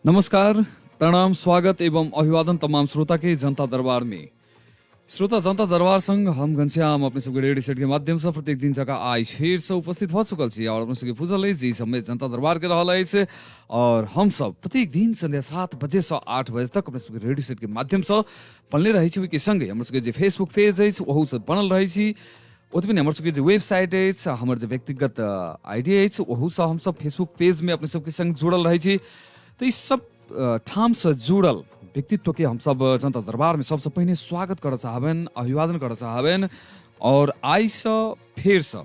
नमस्कार, प्रणाम, स्वागत एवं अभिवादन तमाम श्रोता के जनता दरबार में। श्रोता जनता दरबार संग हम घनश्याम अपने सबके रेडियो सेट के माध्यम से प्रत्येक दिन जगह आज फिर से उपस्थित हो चुकल छी और अपने सबके पूछल है जी समय जनता दरबार के रहल है और हम सब प्रत्येक दिन संध्या 7 बजे से 8 बजे तक अपने सबके रेडियो सेट के माध्यम से बनले रही छी के संगे हमर सबके जे फेसबुक पेज है वहू से बनल रही छी। ओतबे हमर सबके जे वेबसाइट है हमर जे व्यक्तिगत आईडी है वहू से हम सब फेसबुक पेज में अपने सबके संग जुड़ल रही छी। तो इस सब ठाम से जुड़ल व्यक्तित्व के हम सब जनता दरबार में सबसे पहले स्वागत कर चाहबेन, अभिवादन कर चाहबेन और आई से फिर से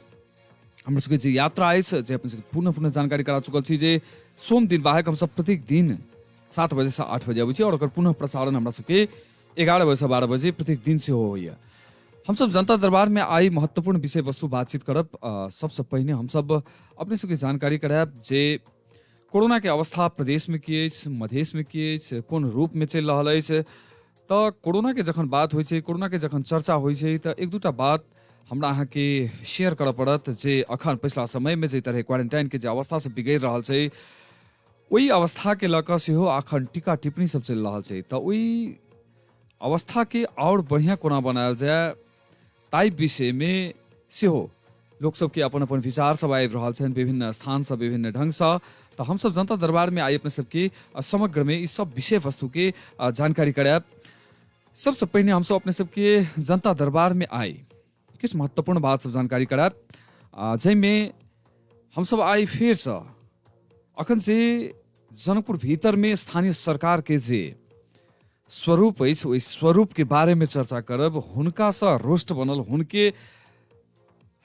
हमर सबके जे यात्रा है जे अपन सबके पुनः जानकारी करा चुकल छी जे सोम दिन बाहेक हम सब प्रत्येक दिन 7 बजे से 8 बजे आबै छी और ओकर पुनः प्रसारण हमरा सबके 11 बजे से 12 बजे प्रत्येक दिन से होइए। हम सब जनता दरबार में आई महत्वपूर्ण विषय वस्तु बातचीत करब। सबसे पहले हम सब अपने सबके जानकारी करायब जे कोरोना के अवस्था प्रदेश में की अछि, मधेश में की अछि, कोन रूप में चलि रहल अछि। तो कोरोना के जखन बात होइ छै, कोरोना के जखन चर्चा होइ छै तो एक दूटा बात हमरा अहाँ के शेयर करऽ पड़त जे अखन पिछला समय में जे तरह क्वारंटाइन के जे अवस्था से बिगड़ि रहल छै ओही अवस्था के लऽ कऽ सेहो अखन टीका टिप्पणी सब चलि रहल छै। तो ओही अवस्था के और बढ़िया कोना बनायल जाय ताहि विषय में सेहो लोक सबके अपन अपन विचार सब आबि रहल छनि विभिन्न स्थान से, विभिन्न ढंग से। तो हम सब जनता दरबार में आई अपने सबके समग्र में इस सब विषय वस्तु के जानकारी करायब। सबसे पहले हम सब अपने सबके जनता दरबार में आई किछ महत्वपूर्ण बात सब जानकारी करायब जैमें हम सब आई फिर से अखन से जनकपुर भीतर में स्थानीय सरकार के जे स्वरूप अछि ओहि स्वरूप के बारे में चर्चा करब, हुनका से रोस्ट बनल हुनके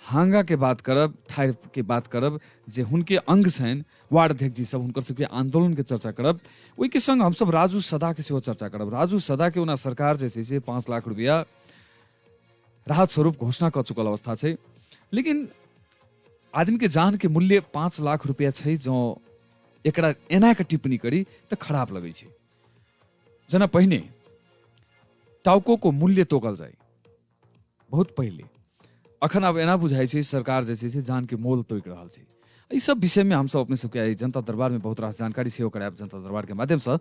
हांगा के बात करब, ठाड़ के बात करब जे हुनके अंग छनि वार्ड अध्यक्ष जी सब हुनकर सबके आंदोलन के चर्चा करब। ओहि के संग हम सब राजू सदा के सेहो चर्चा करब। राजू सदा के ओना सरकार जे छै से 5 लाख रुपया राहत स्वरूप घोषणा कर चुकल अवस्था छै, लेकिन आदमी के जान के मूल्य 5 लाख रुपया छै। जो एकरा एना के टिप्पणी करी तो खराब लगे छै। जना पहिने टाउको को मूल्य तोकल जाए बहुत पहले, अखन अब एना बुझाई छै सरकार जे छै से जान के मोल तोक रहल छै। ई सब विषय में हम सब अपने सबके जनता दरबार में बहुत रास जानकारी सेहो करायब जनता दरबार के माध्यम से।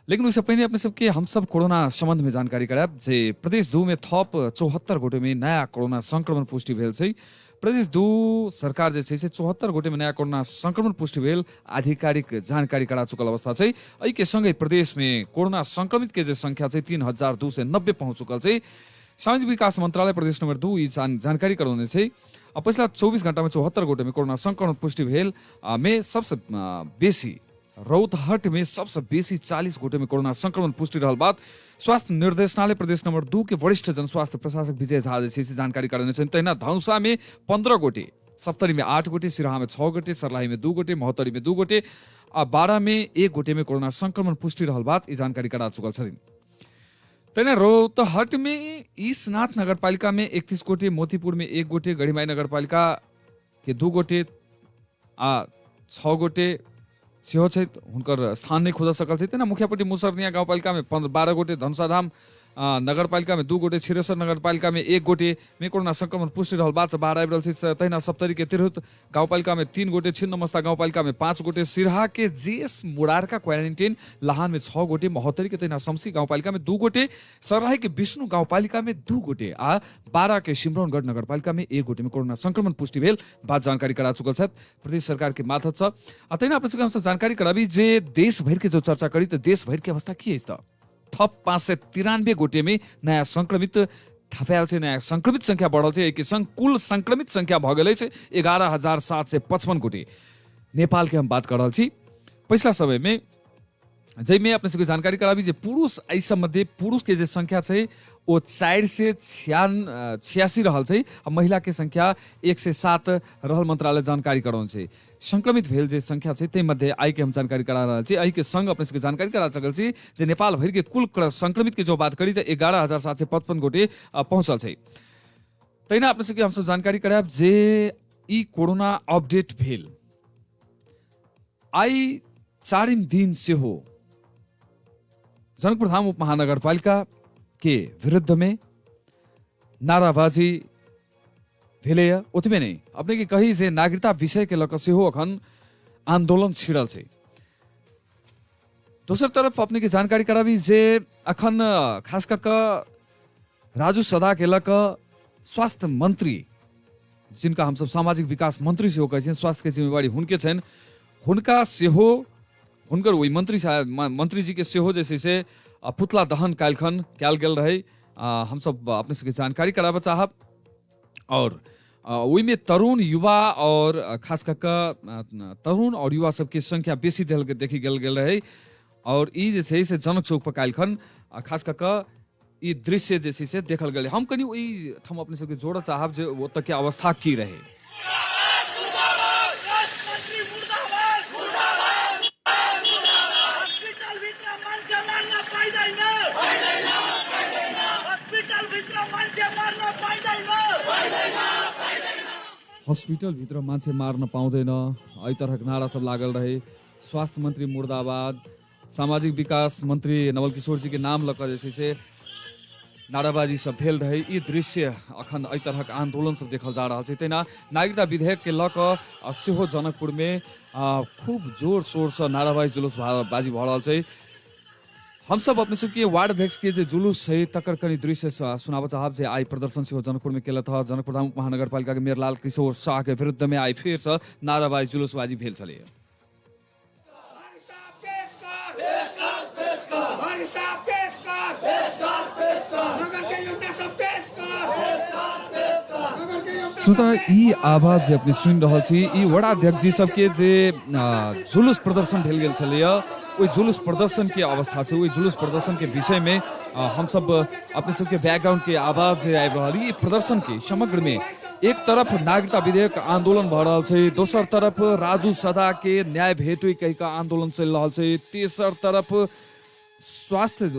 लेकिन उससे पहले अपने सबके हम सब कोरोना संबंध में जानकारी करायब जे प्रदेश 2 में थप 74 गोटे में नया कोरोना संक्रमण पुष्टि भेल छै। प्रदेश 2 सरकार जे छै से 74 गोटे में नया कोरोना संक्रमण पुष्टि भेल आधिकारिक जानकारी करा चुकल अवस्था छै। एहि के संगे प्रदेश में कोरोना संक्रमित के जे संख्या छै 3290 पहुंच चुकल छै। सामाजिक विकास मंत्रालय प्रदेश नंबर 2 ई जानकारी करौने छै। पिछला 24 घंटा में 74 गोटे में कोरोना संक्रमण पुष्टि भेल में सबसे बेसी रौतहट में सबसे बेसी 40 गोटे में कोरोना संक्रमण पुष्टि रहल बात स्वास्थ्य निर्देशनालय प्रदेश नंबर 2 के वरिष्ठ जनस्वास्थ्य प्रशासक विजय झा जे छै से जानकारी करने छन्। तहिना धनुषा में 15 गोटे, सप्तरी में 8 गोटे, सिराहा में 6 गोटे, सर्लाही में 2 गोटे, महोत्तरी में 2 गोटे आ बारा में 1 गोटे में कोरोना संक्रमण पुष्टि रहल बात ई जानकारी करा चुकल छथिन। तैना रोहतहट में ईसनाथ नगरपालिका में 31 गोटे, मोतीपुर में 1 गोटे, गढ़ीमाई नगरपालिका के 2 गोटे आ 6 गोटे सेहो छै हुनकर स्थान नहीं खोज सकल छै। तेना मुखियापट्टी मुसरनिया गाउँपालिका में 12 गोटे, धनुषाधाम नगरपालिका में 2 गोटे, छिरेश्वर नगरपालिका में 1 गोटे में कोरोना संक्रमण पुष्टि रहल बात से बाहर आबि रहल छै। तहिना सप्तरी के तिरहुत गाउँपालिका में 3 गोटे, छिन्नमस्ता गाउँपालिका में 5 गोटे, सिरहा के जेएस मुरारका क्वारेंटाइन लाहान में 6 गोटे, महोत्तरी के तहिना शमसी गाउँपालिका में 2 गोटे, सर्लाही के विष्णु गाउँपालिका में 2 गोटे आ बारा के सिमरौनगढ़ नगरपालिका में 1 गोटे में कोरोना संक्रमण पुष्टि भेल बात जानकारी करा चुकल छथि प्रदेश सरकार के मार्फत से। तहिना अपने हम जानकारी कराबी जे देश भर के जो चर्चा करी तो देश भर के अवस्था की अछि। थप 593 गोटे में नया संक्रमित थपायल छै, नया संक्रमित संख्या बढ़ल छै। एके संग कुल संक्रमित संख्या भ गेल छै 11,755 गोटे। नेपाल के हम बात कर रहल छी पिछला समय में जैमे अपने सबके जानकारी कराबी जे पुरुष एहि सब मध्य पुरुष के जे संख्या छै वो 4 से 86 रहल छै आ महिला के संख्या 107 रहल मंत्रालय जानकारी करौन छै। संक्रमित भेल जे संख्या छै ते मध्य आई के हम जानकारी करा रहल छी। आई के संग अपने सबके जानकारी करा सकल छी जे नेपाल भर के कुल संक्रमित के जो बात करी तो 11,755 गोटे पहुंचल छै। तहिना अपने सबके हम सब जानकारी करायब जे ई कोरोना अपडेट भेल आई 4 दिन से हो जनकपुर धाम उप महानगरपालिका के विरुद्ध में नाराबाजी भेले। ओतबे नहीं अपने के कही से नागरिकता विषय के लक से हो अखन आंदोलन छिड़ल छै। दोसर तरफ अपने के जानकारी कराबी जे अखन खास कऽ राजू सदा के लऽ कऽ स्वास्थ्य मंत्री जिनका हम सब सामाजिक विकास मंत्री सेहो कहै छियनि, स्वास्थ्य के जिम्मेवारी हुनके छनि, हुनका सेहो हुनकर ओहि मंत्री जी के सेहो जे छै से पुतला दहन काल्हिखन कयल गेल रहै। हम सब अपने सबके जानकारी कराबऽ चाहब और ओहिमे तरुण युवा और खास कऽ तरुण और युवा सबके संख्या बेसी देखी गेल रहे और ई जे छै से जनक चौक पर काल्हिखन खास कऽ ई दृश्य जे छै से देखल गेल। हम कनी ओहि ठाम अपने सबके जोड़ऽ चाहब जे ओतऽ के अवस्था की रहे। हॉस्पिटल भित्र मान्छे मार्न पाउँदैन, एहि तरहक नारा सब लागल रहे। स्वास्थ्य मंत्री मुर्दाबाद, सामाजिक विकास मंत्री नवल किशोर जी के नाम लऽ कऽ जे छै से नाराबाजी सब भेल रहे। ई दृश्य अखन एहि तरहक आंदोलन सब देखल जा रहल छै। तहिना नागरिकता विधेयक के लऽ कऽ सेहो जनकपुर में खूब जोर शोर से नाराबाजी जुलूस बाजी भऽ रहल छै। हम सब अपने सबके वार्ड अध्यक्ष के जे जुलूस है तकर कनी दृश्य सुनाबऽ चाहब जे आई प्रदर्शन सेहो जनकपुर में केलथ। जनकपुर महानगरपालिका के मेयर लाल किशोर शाह के विरुद्ध में आई फिर से नाराबाजी जुलूसबाजी भेल छलै। श्रोता ई आवाज जे अपने सुनि रहल छी ई वडाध्यक्ष जी सबके जे जुलूस प्रदर्शन भेल गेल छलैया, ओहि जुलूस प्रदर्शन के अवस्था छै, ओहि जुलूस प्रदर्शन के विषय में हम सब अपने सबके बैकग्राउंड के आवाज आबि रहल। ई प्रदर्शन के समग्र में एक तरफ नागरिकता विधेयक आंदोलन भऽ रहल छै, दोसर तरफ राजू सदा के न्याय भेटै कहि कऽ आंदोलन चलि रहल छै, तेसर तरफ स्वास्थ्य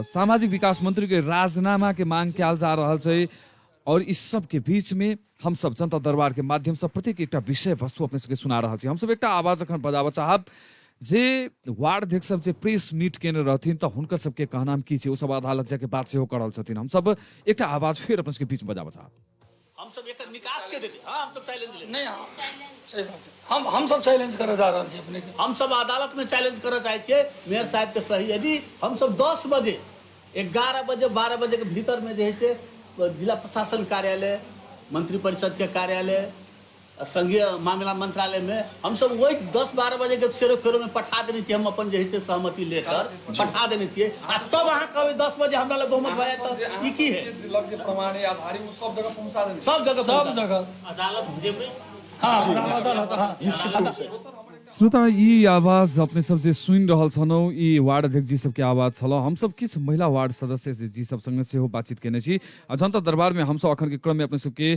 सामाजिक विकास मंत्री के राजीनामा के मांग कयल जा रहल छै। और इस सब के बीच में हम सब जनता दरबार के माध्यम से प्रत्येक एक विषय वस्तु अपने सबके सुना रहल छी। हम सब एक आवाज अखन बजाबऽ चाहब जे वार्ड अध्यक्ष सब जे प्रेस मीट केने रहथिन तऽ हुनकर सबके कहनाम की छै, ओ सब अदालत जाके बात सेहो कर रहल छथिन। हम सब एक आवाज फिर अपने सबके बीच में बजाबऽ चाहब। हम सब एकर निकास के देते। हां हम सब चैलेंज ले नहीं सही बात है। हम सब चैलेंज करऽ जा रहल छी अपने के। हम सब अदालत में चैलेंज करऽ चाहै छियै मेयर साहब के सही। यदि हम सब 10 बजे 11 बजे 12 बजे के भीतर में जे है से जिला प्रशासन कार्यालय, मंत्री परिषद के कार्यालय, संघीय मामला मंत्रालय में हम सब वही 10-12 बजे के फेरो फेरो में पठा देने छियै। हम अपन जे है से सहमति लेकर पठा देने छियै। आ तब अहाँ कहबै 10 बजे हमरा लग बहुमत भए जाए ई की है? प्रमाण आधारी वो सब जगह पहुंचा देने, सब जगह अदालत जेबै। हां अदालत हां निश्चित रूप से। श्रोता ई आवाज अपने सब जे सुनि रहल छलौ ई वार्ड अध्यक्ष जी सबके आवाज छलौ। हम सब किछ महिला वार्ड सदस्य जी सब संगे सेहो बातचीत केने छी। जनता दरबार में हम सब अखन के क्रम में अपने सबके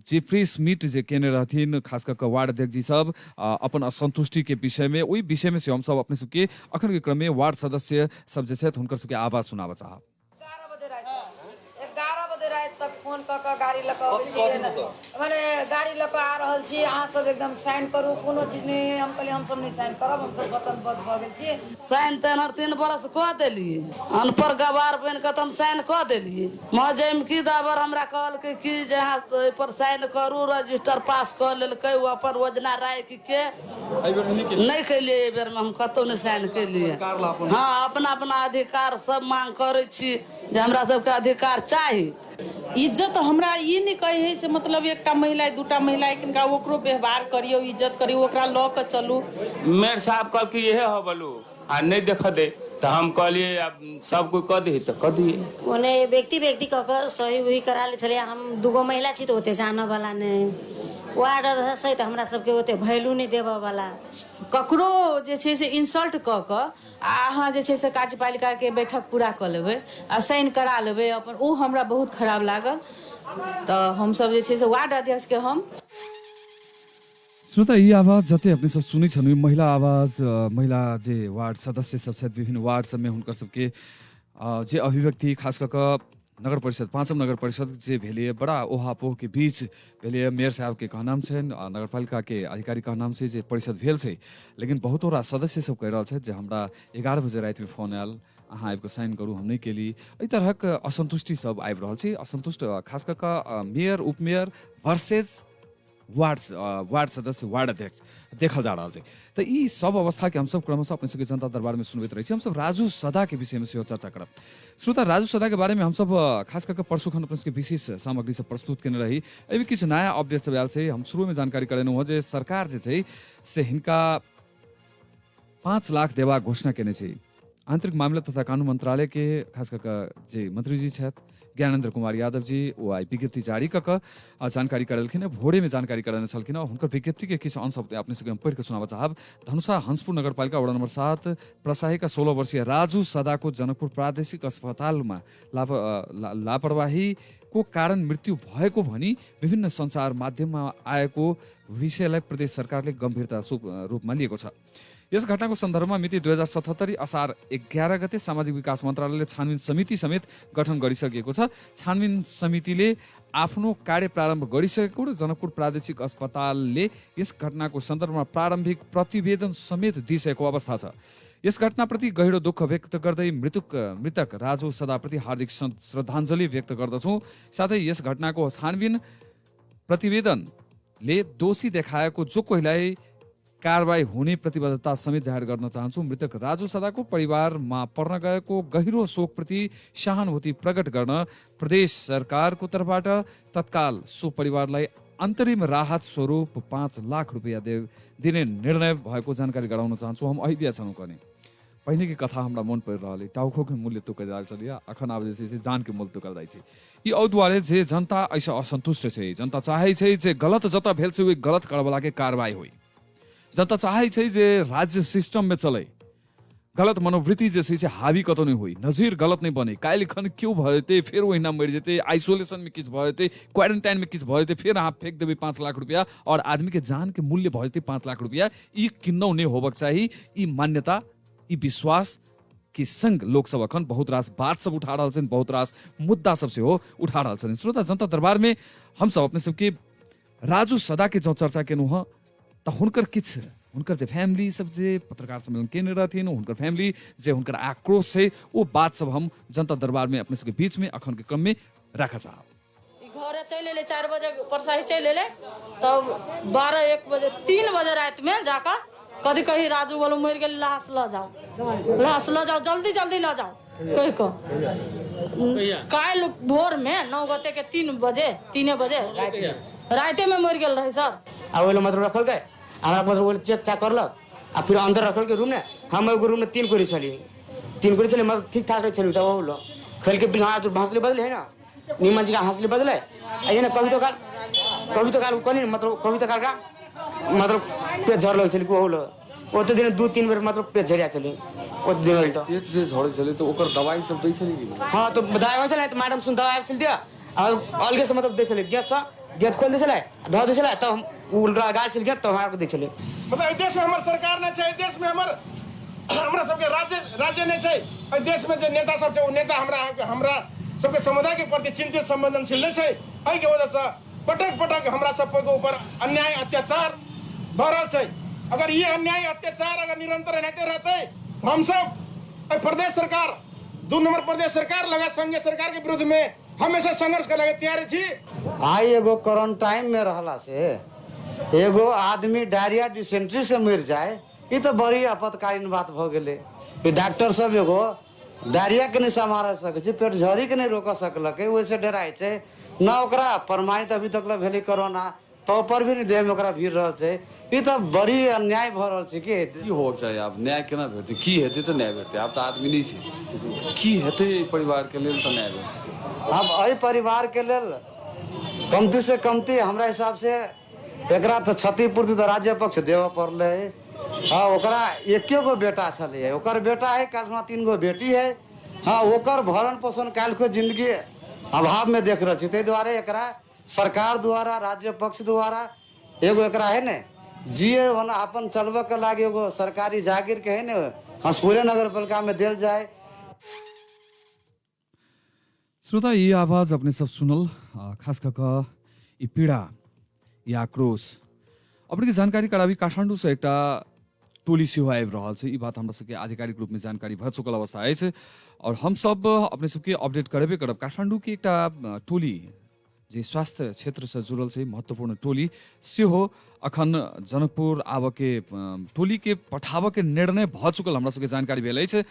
जे प्रेस मीट जे केने रहथिन खास करके वार्ड अध्यक्ष जी सब अपन असंतुष्टि के विषय में, ओहि विषय में से हम सब अपने सबके अखन के क्रम में वार्ड सदस्य सब जे छथि हुनकर सबके आवाज सुनाबऽ चाहब। 11 बजे रात तक फोन कऽ कऽ गाड़ी लऽ कऽ अबै छियै, माने गाड़ी लऽ कऽ आ रहल छी, अहाँ सब एकदम साइन करू, कोनो चीज नहीं। हम कहलिए हम सब नहीं साइन करब, हम सब वचनबद्ध भऽ गेल छी। साइन तेनर 3 बरस कऽ देलिए, अनपढ़ गवार बन के हम साइन कऽ देलिए। मजैम की दाबर हमरा कहलकै कि जे अहाँ पर साइन करू, रजिस्टर पास कऽ लेलकै, ओ अपन योजना राखि के नहीं केलिए। एहि बेर में हम कतौ नहीं साइन केलिए। हाँ अपना अपना अधिकार सब मांग करै छी जे हमरा सबके अधिकार चाही। इज्जत हमरा ई नहीं कहे है से मतलब एकटा महिला दूटा महिला किनका ओकरो व्यवहार करियो, इज्जत करियो, ओकरा लऽ के चलू। मेयर साहब कहल कि यह हो बोलू आ नहीं देख दे तो हम कहलिए अब सब कोई कह दे तो कह दिए। ओने व्यक्ति कह के सही वही करा ले चले। हम दूगो महिला छी तो ओते जाने वाला नहीं, वार्ड है तो हमरा सबके ओते वैल्यू नहीं देबऽ वाला। ककरो जे छै से इंसल्ट कऽ के अहाँ जे छै से कार्यपालिका के बैठक पूरा कऽ लेबै आ साइन करा लेबै अपन, ओ हमरा बहुत खराब लागल। तो हम सब जे छै से वार्ड अध्यक्ष के हम श्रोता ई आवाज जते अपने सब सुनी छनु महिला आवाज, महिला जे वार्ड सदस्य सब छथि विभिन्न वार्ड सब में हुनकर सबके जे अभिव्यक्ति खास कऽ नगर परिषद 5म नगर परिषद जे भेलिए बड़ा ओहापोह के बीच भेलिए। मेयर साहब के कहनाम छै, नगरपालिका के अधिकारी कहनाम छै जे परिषद भेल छै, लेकिन बहुत ओरा सदस्य सब कह रहल छै जे हमरा 11 बजे रात में फोन आयल, अहाँ आबि कऽ साइन करू, हम नहीं केली। एहि तरहक असंतुष्टि सब आबि रहल छै। असंतुष्ट खास कऽ मेयर उपमेयर वर्सेस वार्ड सदस्य वार्ड अध्यक्ष देखल जा रहा है। तो ई सब अवस्था के हम सब क्रमशः अपने सबके जनता दरबार में सुनबैत रहे हम सब राजू सदा के विषय में सेहो चर्चा करब। श्रोता, राजू सदा के बारे में हम सब खास करके परसों खन अपने सबके विशेष सामग्री से प्रस्तुत केने रही। अभी कुछ नया अपडेट सब आयल छै। हम शुरू में जानकारी करेनु हो जे सरकार जे छै से हिनका 5 लाख देवा घोषणा केने छै। आंतरिक मामला तथा कानून मंत्रालय के खास करके जे मंत्री जी छथि ज्ञानेन्द्र कुमार यादव जी ओ आई विज्ञप्ति जारी कऽ जानकारी करलखिन। भोरे में जानकारी करने छलखिन। हुनकर विज्ञप्ति के किछु अंश अपने सबके हम पढ़ि के सुनाबऽ चाहब। धनुषा हंसपुर नगरपालिका वडा नंबर 7 प्रशाहीका 16 वर्षीय राजू सदाको जनकपुर प्रादेशिक अस्पतालमा लापरवाही को कारण मृत्यु भएको भनी विभिन्न सञ्चार माध्यममा आएको विषयलाई प्रदेश सरकारले गम्भीरता रूपमा लिएको छ। यस घटनाको सन्दर्भमा मिति 2077 असार 11 गते सामाजिक विकास मन्त्रालयले छानबिन समिति समेत गठन गरिसकेको छ। छानबिन समितिले आफ्नो कार्य प्रारम्भ गरिसकेको र जनकपुर प्रादेशिक अस्पतालले यस घटनाको सन्दर्भमा प्रारम्भिक प्रतिवेदन समेत दिइसकेको अवस्था छ। यस घटनाप्रति गहिरो दुःख व्यक्त गर्दै मृतक राजु सदाप्रति हार्दिक श्रद्धाञ्जली व्यक्त गर्दछौँ। साथै यस घटनाको छानबिन प्रतिवेदनले दोषी देखाएको जो कोहीलाई कारबाही हुने प्रतिबद्धता समेत जाहेर गर्न चाहन्छु। मृतक राजु सदाको परिवारमा पर्न गएको गहिरो शोकप्रति सहानुभूति प्रकट गर्न प्रदेश सरकारको तर्फबाट तत्काल सो परिवारलाई अन्तरिम राहत स्वरूप 5 लाख रुपैयाँ दिने निर्णय भएको जानकारी गराउन चाहन्छु। हम अहिदिया छौँ कने पहिने की कथा हमरा मन पड़ि रहल टाउको के मूल्य तोकल जाल चलिया अखन आब जे छै जान के मूल्य तोकल जाइ छै। ई औद्वारे जे जनता ऐसा असंतुष्ट छै। जनता चाहै छै जे गलत जता भेल छै ओइ गलत करवला के कार्रवाई होई। जनता चाहै छै जे राज्य सिस्टम में चले। गलत मनोवृत्ति जे छै से हावी कतौ नहीं हुई। नजीर गलत नहीं बने। काल्हि खन क्यों भएते फिर ओहिना मरि जेते। आइसोलेशन में किछ भएते क्वारंटाइन में किछ भएते फिर अहाँ फेंक देबै 5 लाख रुपया और आदमी के जान के मूल्य भएते 5 लाख रुपया। ई किन्नौ नहीं होबक चाही। ई मान्यता ई विश्वास के संग लोक सब अखन बहुत रास बात सब उठा रहल छन्। बहुत रास मुद्दा सब से हो उठा रहल छन्। श्रोता, जनता दरबार में हम सब अपने सबके राजू सदा के जो चर्चा केनु ह त हुनकर किछ हुनकर जे फैमिली सब जे पत्रकार सम्मेलन केने रहथिन हुनकर फैमिली जे हुनकर आक्रोश छै वो बात सब हम जनता दरबार में अपने सबके बीच में अखन के क्रम में राखा चाहब। घरे चल एले 4 बजे परसाही चल एले तब 12-1 बजे 3 बजे रात में जाकर कदी कही राजू बोलो मर गेल लाश ल जाओ जल्दी ल जाओ कह को काल भोर में 9 गते के 3 बजे राते में मर गेल रहे सर। अब मतलब रखल गए हमरा मतलब चेक चाक करलक आ फिर अंदर रखल के रूम ने हम एगो रूम में 3 कोरी चली मतलब ठीक ठाक रहे चली तब वो खेल के बिना हंसले बदले है ना नीमन जी का हंसले बदले ये ना कविता काल कनी मतलब कविता काल का मतलब पेट झरल चली को होलो ओते दिन 2-3 बार मतलब पेट झरिया चली ओते दिन तो पेट से झरे चले तो ओकर दवाई सब दै छली कि हां तो दवाई चले तो मैडम सुन दवाई चल दिया और अलगे से मतलब दे चले गेट खोल दे चले धो दे चले तो हम उल्टा गाल चल गया तो हमारे को दे चले मतलब देश में हमार सरकार नहीं चाहिए। देश में हमरा सबके राज्य नहीं चाहिए। देश में जो नेता सब छै नेता हमरा सबके समुदाय के प्रति चिंतित संवेदनशील नहीं छै। एहि के वजह से पटक हमरा सब के ऊपर अन्याय अत्याचार भ रहल छै। अगर ये अन्याय अत्याचार अगर निरंतर रहते हम सब प्रदेश सरकार 2 नंबर प्रदेश सरकार लगा संघीय सरकार के विरुद्ध में हमेशा संघर्ष करे तैयार छी। आई एगो क्वारंटाइन में रहला से एगो आदमी डायरिया डिसेंट्री से मर जाए ये तो बड़ी आपातकालीन बात भ गेले। डॉक्टर सब एगो डायरिया के नहीं संभाल सके पेट झड़ी के नहीं रोक सकलक वैसे डराय छै ना ओकरा प्रमाणित अभी तक भेले कोरोना तो पर भी नहीं देह में ओकरा भीड़ रहल छै। ये तो बड़ी अन्याय भ रहल छै की होक चाहिए। आब न्याय केना भेटते की हेतै तो न्याय भेटते। आब तो आदमी नहीं छै की हेतै परिवार के लेल तो न्याय भेटते। अब एहि परिवार के लेल कमती से कमती हमरा हिसाब से एकरा तो क्षतिपूर्ति तो राज्य पक्ष देव पड़ले। हाँ ओकरा 1 गो बेटा छले ओकर बेटा है काल 3 गो बेटी है। हाँ ओकर भरण पोषण काल को जिंदगी अभाव में देख रहे ताहि दुआरे एकरा सरकार द्वारा राज्य पक्ष द्वारा एगो एकरा है ने जिये अपन चलबे के लागे एगो सरकारी जागीर के है ने हंसपुरे नगर पालिका में दिल जाए। श्रोता, ये आवाज अपने सब सुनल खास करके ई पीड़ा या आक्रोश अपने की जानकारी कराबी काठमाडौँ से एक टोली सेहो आबि रहल छै। ई बात हमरा सबके आधिकारिक रूप में जानकारी भ चुकल अवस्था अछि और हम सब अपने सबके अपडेट करेबे करब। काठमाडौँ के एक टोली जे स्वास्थ्य क्षेत्र से जुड़ल छै महत्वपूर्ण टोली सेहो अखन जनकपुर आब के टोली के पठाबऽ के निर्णय भऽ चुकल हमरा सबके जानकारी भेल अछि।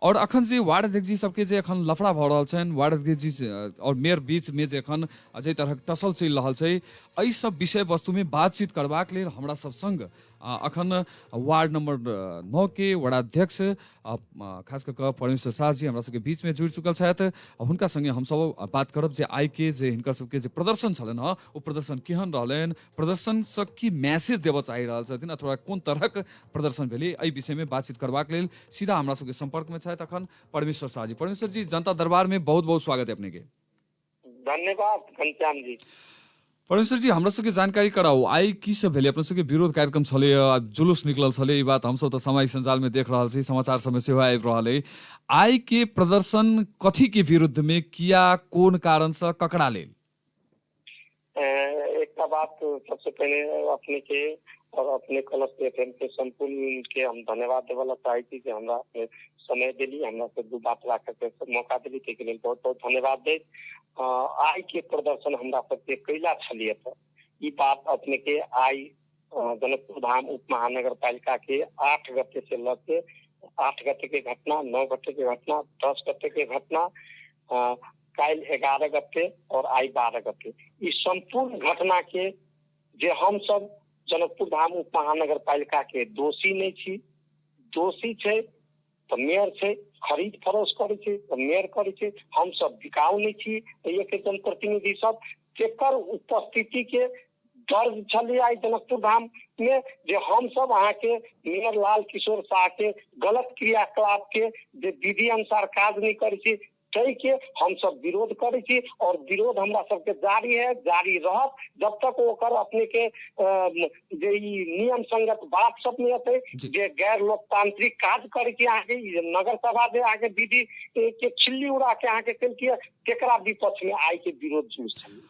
और अखन जे वार्ड अध्यक्ष जी सबके जे अखन लफड़ा भऽ रहल छनि वार्ड अध्यक्ष जी और मेयर बीच में जे अखन अजय तरह टसल चलि रहल छै एहि सब विषय वस्तु में बातचीत करबाक लेल हमरा सब संग अखन वार्ड नंबर 9 के वडाध्यक्ष खास कऽ कऽ परमेश्वर शाह जी हमरा सबके बीच में जुड़ि चुकल छथि। हुनका संगे हम सब बात करब जे आइ के जे हिनकर सबके जे प्रदर्शन छलनि हँ ओ प्रदर्शन केहन रहलनि, प्रदर्शन से की मैसेज देबऽ चाहि रहल छथिन अथवा कोन तरहक प्रदर्शन भेलै एहि विषय में बातचीत करबाक लेल सीधा हमरा सबके संपर्क में छथि अखन परमेश्वर शाह जी। परमेश्वर जी, जनता दरबार में बहुत बहुत स्वागत है अपने के। धन्यवाद घनश्याम जी। परमेश्वर जी, हमरा सबके जानकारी कराओ आई की सब भेलै अपने सबके विरोध कार्यक्रम छलै, जुलूस निकलल छलै, ई बात हम सब तो सामाजिक संजाल में देख रहल छी, समाचार सब में सेहो आबि रहल है। आई के प्रदर्शन कथी के विरुद्ध में किया, कोन कारण से, ककरा लेल? एक बात सबसे पहले अपने के और अपने कलश एफएम के संपूर्ण के हम धन्यवाद देवला चाहे छी कि हमरा समय दिली, हमरा से दू बात रखे के मौका दिली, के लिए बहुत बहुत धन्यवाद दे। आई के प्रदर्शन हमरा सबके कैला छलिए तो ई बात अपने के आई जनकपुर धाम उप महानगर पालिका के 8 गते से लेके 8 गते के घटना, 9 गते के घटना, 10 गते के घटना, काल 11 गते और आई 12 गते, इस संपूर्ण घटना के जे हम सब जनकपुर धाम उप महानगर पालिका के दोषी नहीं छी, दोषी छे तो मेयर छे, खरीद फरोश करे छे तो मेयर करे छे, हम सब बिकाऊ नहीं छी एक जनप्रतिनिधि सब जेकर उपस्थिति के दर्ज छलिए आई जनकपुर धाम में जे हम सब अहाँ के मेयर लाल किशोर शाह के गलत क्रियाकलाप के जे विधि अनुसार काज नहीं करे छी तै के हम सब विरोध करे छी और विरोध हमरा सबके जारी है, जारी रहत जब तक ओकर अपने के जे नियम संगत बात सब नहीं होते, जे गैर लोकतांत्रिक काज करे की आगे नगर सभा दे आगे विधि के छिल्ली उड़ा के आगे कल के केकरा विपक्ष में आई के विरोध जुझ छली।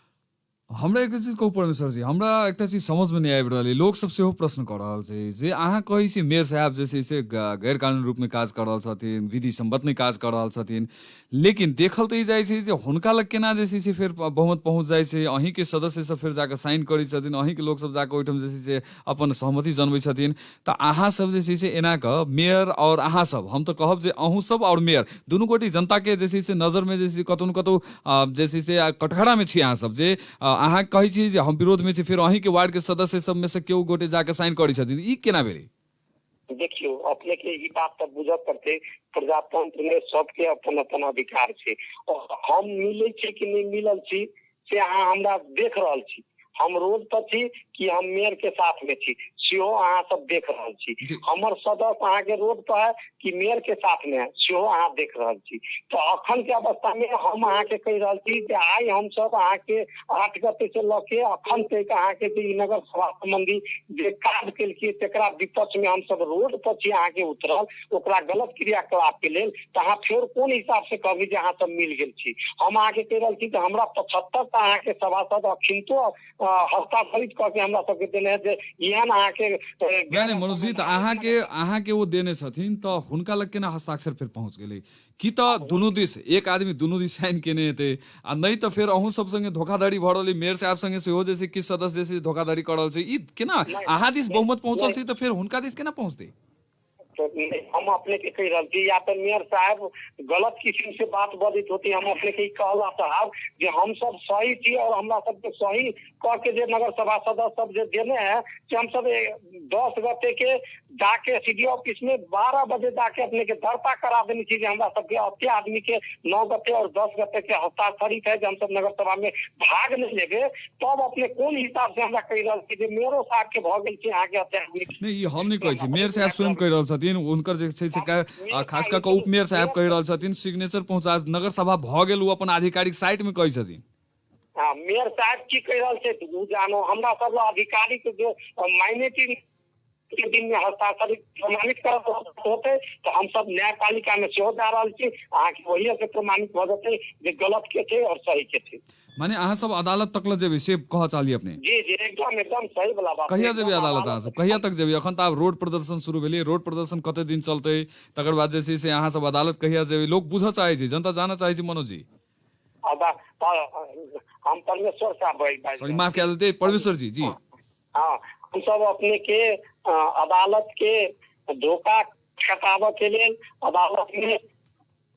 हमरा एक चीज कहू परमेश्वर जी, हमरा एक चीज समझ में नहीं आबि रहल, लोग सब सेहो प्रश्न कर रहल छै जे अहाँ कहै छी मेयर साहब जे छै से गैर कानूनी रूप में काज कर रहल छथिन, विधि सम्मत नहीं काज कर रहल छथिन, लेकिन देखल तऽ ई जाइ छै जे हुनका लग केना जे छै से फिर बहुमत पहुंच जाइ छै, अहीं के सदस्य सब फिर जाके साइन करै छथिन, अहीं के लोग सब जाके ओहिठाम जे छै से अपन सहमति जनबै छथिन, तऽ अहाँ सब जे छै से एना कऽ मेयर और अहाँ सब, हम तऽ कहब जे अहूँ सब और मेयर दुनू गोटे जनता के जे छै से नजर में जे छै कतौ न कतौ जे छै से कटघरा में छी अहाँ सब, जे अहाँ कहै छी जे हम विरोध में छी फिर अहीं के वार्ड के सदस्य सब में से केओ गोटे जाके साइन करै छथिन, ई केना भेलै? देखियो अपने के ई बात तो बुझ पड़ते, प्रजातंत्र में सबके अपन अपन अधिकार छे और हम मिले छे कि नहीं मिलल छी से अहाँ हमरा देख रहल छी, हम रोड पर छी कि हम मेयर के साथ में छी सेहो अहाँ सब देख रहल छी, हमर सदस्य अहाँ के रोड पर है कि मेयर के साथ में है सेहो अहाँ देख रहल छी। तो अखन के अवस्था में हम अहाँ के कह रहल छी कि आई हम सब अहाँ के 8 गते से लके अखन तक अहाँ के नगर सभा संबंधी जे काज केलखिन तेकरा विपक्ष में हम सब रोड पर छी अहाँ के उतरल, ओकरा गलत क्रियाकलाप के लेल तो अहाँ फिर कोन हिसाब से कहबी जे अहाँ सब मिल गेल छी? हम अहाँ के कह रहल छी कि हमरा 75 अहाँ के सभासद अखिनतो हस्ताक्षरित करके हमरा सबके देने है जे एहन अहाँ नहीं मनोज जी, अहाँ के वो देने छथिन तो हुनका लग केना हस्ताक्षर फिर पहुंच गेलै कि तो दुनू दिस एक आदमी दुनू दिस साइन केने हेतै आ नहीं तो फिर अहूँ सब संगे धोखाधड़ी भऽ रहल, मेयर साहब संगे सेहो जैसे किछु सदस्य जैसे धोखाधड़ी कर रहल छै, ई केना अहाँ दिस बहुमत पहुंचल छै तो फिर हुनका दिस केना पहुंचतै? तो हम अपने के कह रहा थी या तो मेयर साहब गलत किस्म से बात बदित होती, हम अपने के कहला साहब जे हम सब सही थी और हमरा सबके सही कह के जे नगर सभा सदस्य सब जे देने हैं कि हम सब 10 गते के जाके सीडी ऑफिस में 12 बजे जाके अपने के दर्ता करा देनी थी जे हमरा सबके अत्य आदमी के 9 गते और 10 गते के हस्ताक्षरित है जे हम सब नगर सभा में भाग नहीं लेबे, तब अपने कोन हिसाब से हमरा कह रहल छी जे मेयरो साहब के भ गेल छै अहाँ के अत्य आदमी नहीं, ई हम नहीं कहै छी, मेयर साहब स्वयं कह रहल छथिन, उनकर जे छै से खास कऽ उप मेयर साहब कह रहल छथिन सिग्नेचर पहुंचा नगर सभा भ गेल, ओ अपन आधिकारिक साइट में कहै छथिन। हाँ, मेयर साहब की कह रहल छै उ जानो, हमरा सब अधिकारी के जो माइनॉरिटी के दिन में हस्ताक्षरित प्रमाणित करत होते तो हम सब न्यायपालिका में सेहो जा रहल छी, अहाँ के वही से प्रमाणित भ जेतै जे गलत के थे और सही के थे। माने अहाँ सब अदालत तक ले जेबै से कह चाहली अपने? जी जी एकदम सही वाला बात। कहिया जेबै अदालत अहाँ सब, कहिया तक जेबै? अखन त आब रोड प्रदर्शन शुरू भेलै, रोड प्रदर्शन कते दिन चलतै, तकर बाद जे छै से अहाँ सब अदालत कहिया जेबै? लोग बुझ चाहै छै, जनता जानऽ चाहै छै मनोज जी। हम परमेश्वर साहब सॉरी माफ कर देते परमेश्वर जी हाँ, हम सब अपने के अदालत के धोखा खटाव के लिए अदालत में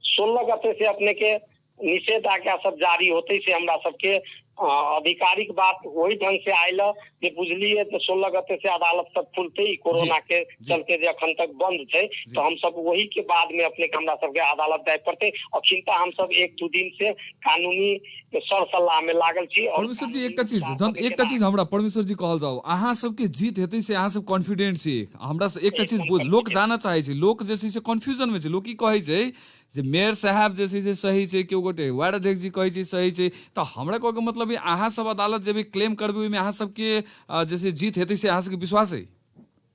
16 गते से अपने के निषेधाज्ञा सब जारी होते से हमरा सबके आधिकारिक बात वही ढंग से आयल जे बुझलिए तो 16 गते से अदालत सब खुलते ही कोरोना के चलते जे अखन तक बंद है तो हम सब वही के बाद में अपने हमरा सबके अदालत जाय पड़ते। अखिनता हम सब 1-2 दिन से कानूनी सर सलाह में लागल छी। परमेश्वर जी एक चीज हमरा परमेश्वर जी कहल जाओ अहाँ सबके जीत हेतै से अहाँ सब कॉन्फिडेंट छी। हमरा से एक चीज लोक जाना चाहे छै, लोक जे छै से कंफ्यूजन में छै। लोक की कहै छै जे मेयर साहब जे छै से सही छै, केओ गोटे वार्ड अध्यक्ष जी कहै छै सही छै, तो हमरा कह के मतलब अहाँ सब अदालत जे भी क्लेम करबै ओहिमे अहाँ सबके जैसे जीत हेतै से अहाँ सबके विश्वास है?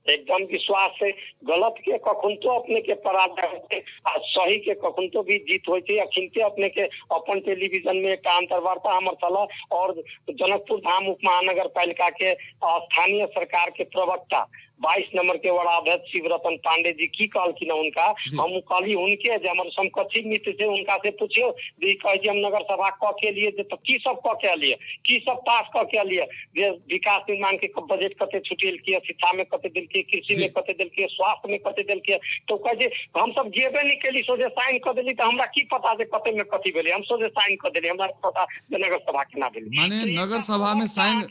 एकदम विश्वास है। गलत के कखुनतो अपने के पराजय होते आ सही के कखुनतो भी जीत होती है। अखिनते अपने के अपन टेलीविजन में एक अंतर्वार्ता हमर चला और जनकपुर धाम उप महानगर पालिका के स्थानीय सरकार के प्रवक्ता 22 नंबर के वड़ाध्यक्ष शिवरतन पांडे जी की कहलखिन उनका हम कहली उनके जे हमर समकक्षी मित्र से उनका से पूछियो जे कहे जे हम नगर सभा क के लिए तो की सब क के लिए की सब पास क के लिए जे विकास निर्माण के बजट कते छुटेल के, शिक्षा में कते दिल के, कृषि में कते दिल के, स्वास्थ्य में कते दिल के, तो कहे जे हम सब जेबे नहीं केली सोझे साइन क देली तो हमरा की पता जे कते में कथी भेले, हम सोझे साइन क देली, हमरा पता जे नगर सभा केना भेले। माने नगर सभा में साइन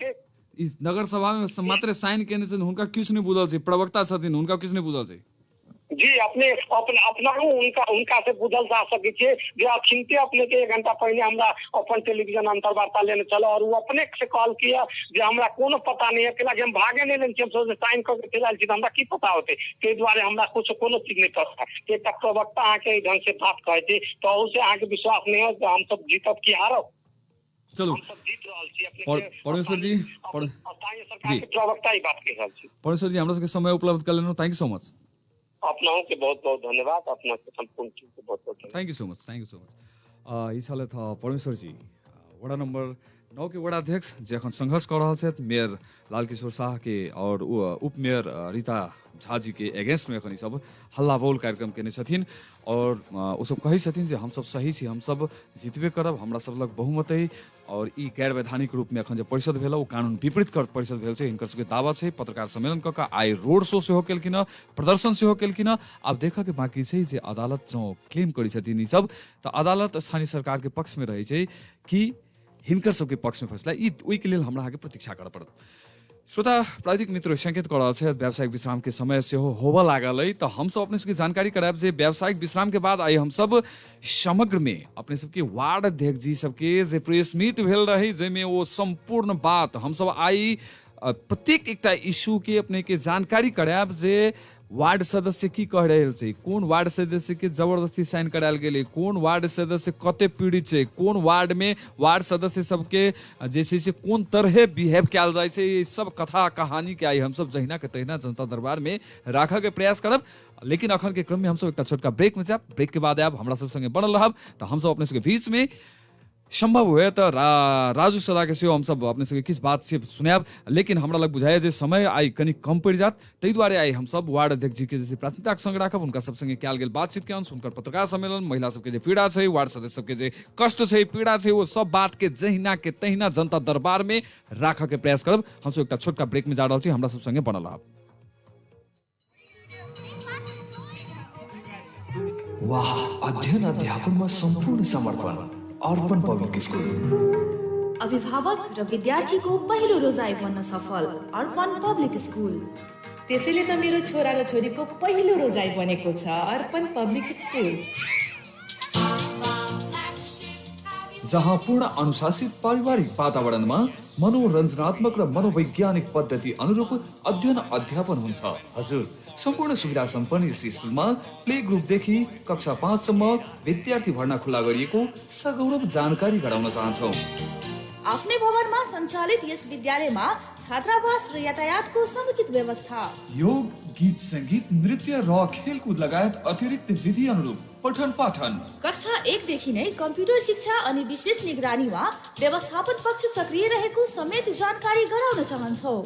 इस नगर सभा में मात्र साइन केने से उनका किछ नहीं बुझल छै, प्रवक्ता छथिन उनका किछ नहीं बुझल छै जी। अपना उनका से बुझल जा सके छे जे अखिनते अपने के 1 घंटा पहले हमरा अपन टेलीविजन अंतर्वार्ता लेने चलो और वो अपने से कॉल किया जे हमरा कोनो पता नहीं है कि हम भागे नहीं लेन हम साइन करके चलाल छी हमरा की पता होते ते द्वारे हमरा कुछ कोनो चीज नहीं पता। एक प्रवक्ता आके ढंग से बात कहै छै तो उसे आके विश्वास नहीं हो हम सब जीतब की हारब। चलो परमेश्वर जी प्रवक्ता ही बात कह रहल छी। परमेश्वर जी हमरा सबके समय उपलब्ध कर लेनो, थैंक यू सो मच। अपनाओं के बहुत बहुत धन्यवाद, अपना के संपूर्ण टीम के बहुत बहुत थैंक यू सो मच। इस साल था परमेश्वर जी वड़ा नंबर 9 के वड़ाध्यक्ष जे अखन संघर्ष कर रहा छथि मेयर लालकिशोर शाह के और उप मेयर रीता झा जी के अगेंस्ट में अखन सब हल्ला बोल कार्यक्रम केने छथिन और ओ सब कहै छथिन जे हम सब सही छी, हम सब जितबे करब, हमरा सब लग बहुमत है और ई गैर वैधानिक रूप में अखन जे परिषद भेल ओ कानून विपरीत कर परिषद भेल छै। हिनकर सबके दावा छै, पत्रकार सम्मेलन क के आइ रोड शो सेहो केलखिन, प्रदर्शन सेहो केलखिन। आब देखा के बाकी छै जे अदालत जो क्लेम करै छथिन ई सब तो अदालत स्थानीय सरकार के पक्ष में रहै छै कि हिनकर सबके पक्ष में फैसला ई ओहि के लेल हमरा आगे प्रतीक्षा करऽ पड़त। श्रोता प्राविधिक मित्र संकेत कर रहा है व्यावसायिक विश्राम के समय से होबा लागल है तो हम सब अपने सबके जानकारी करायब जे व्यावसायिक विश्राम के बाद आई हम सब समग्र में अपने सबके वार्ड अध्यक्ष जी सबके जे प्रेस मीट भेल रही जेमे वो संपूर्ण बात हम सब आई प्रत्येक एकटा इशू के अपने के जानकारी करायब जे वार्ड सदस्य की कह रहल छै, कोन वार्ड सदस्य के जबरदस्ती साइन करायल गेलै, कोन वार्ड सदस्य कते पीड़ित छै, कोन वार्ड में वार्ड सदस्य सबके जे छै से कोन तरहे बिहेव कयल जाइ छै, ये सब कथा कहानी के आई हम सब जहिना के तहिना जनता दरबार में राखऽ के प्रयास करब। लेकिन अखन के क्रम में हम सब एक छोटका ब्रेक में जाब, ब्रेक के बाद आब हमरा सब संगे बनल रहब तो हम सब अपने सबके बीच में संभव हुए तो राजू सदा के सेहो हम सब अपने सबके किस बात से सुनाब। लेकिन हमरा लग बुझाया जे समय आई कनी कम पड़ जात, तै द्वारे आई हम सब वार्ड अध्यक्ष जी के जैसे प्राथमिकता संग राखब, उनका सब संगे कयल गेल बातचीत के अंश, उनकर पत्रकार सम्मेलन, महिला सबके जे पीड़ा छै, वार्ड सदस्य सबके जे कष्ट छै, पीड़ा छै, वो सब बात के जहिना के तहिना जनता दरबार में राखऽ के प्रयास करब। हम सब एकटा छोटका ब्रेक में जा रहल छी, हमरा सब संगे बनल रहब। वाह, अध्ययन अध्यापन में संपूर्ण समर्पण अर्पण पब्लिक स्कूल। अभिभावक र विद्यार्थीको पहिलो रोजाइ बन्न सफल अर्पण पब्लिक स्कूल। त्यसैले त मेरो छोरा र छोरीको पहिलो रोजाइ बनेको छ अर्पण पब्लिक स्कूल, जहाँ पूर्ण अनुशासित पारिवारिक वातावरण में मनोरञ्जनात्मक र मनोवैज्ञानिक पद्धति अनुरूप अध्ययन अध्यापन हुन्छ। हजुर, सम्पूर्ण सुविधा सम्पन्न यस स्कुलमा प्ले ग्रुपदेखि कक्षा 5 सम्म विद्यार्थी भर्ना खुला गरिएको सगौरव जानकारी गराउन चाहन्छौँ। आफ्नै भवनमा सञ्चालित यस विद्यालयमा छात्रावास र यातायातको समुचित व्यवस्था, योग, गीत संगीत, नृत्य र खेलकुद लगायत अतिरिक्त विधि अनुरूप पठन पाठन। कक्षा 1 देखि नै कम्प्युटर शिक्षा अनि विशेष निगरानीमा व्यवस्थापन पक्ष सक्रिय रहेको समेत जानकारी गराउन चाहन्छौँ।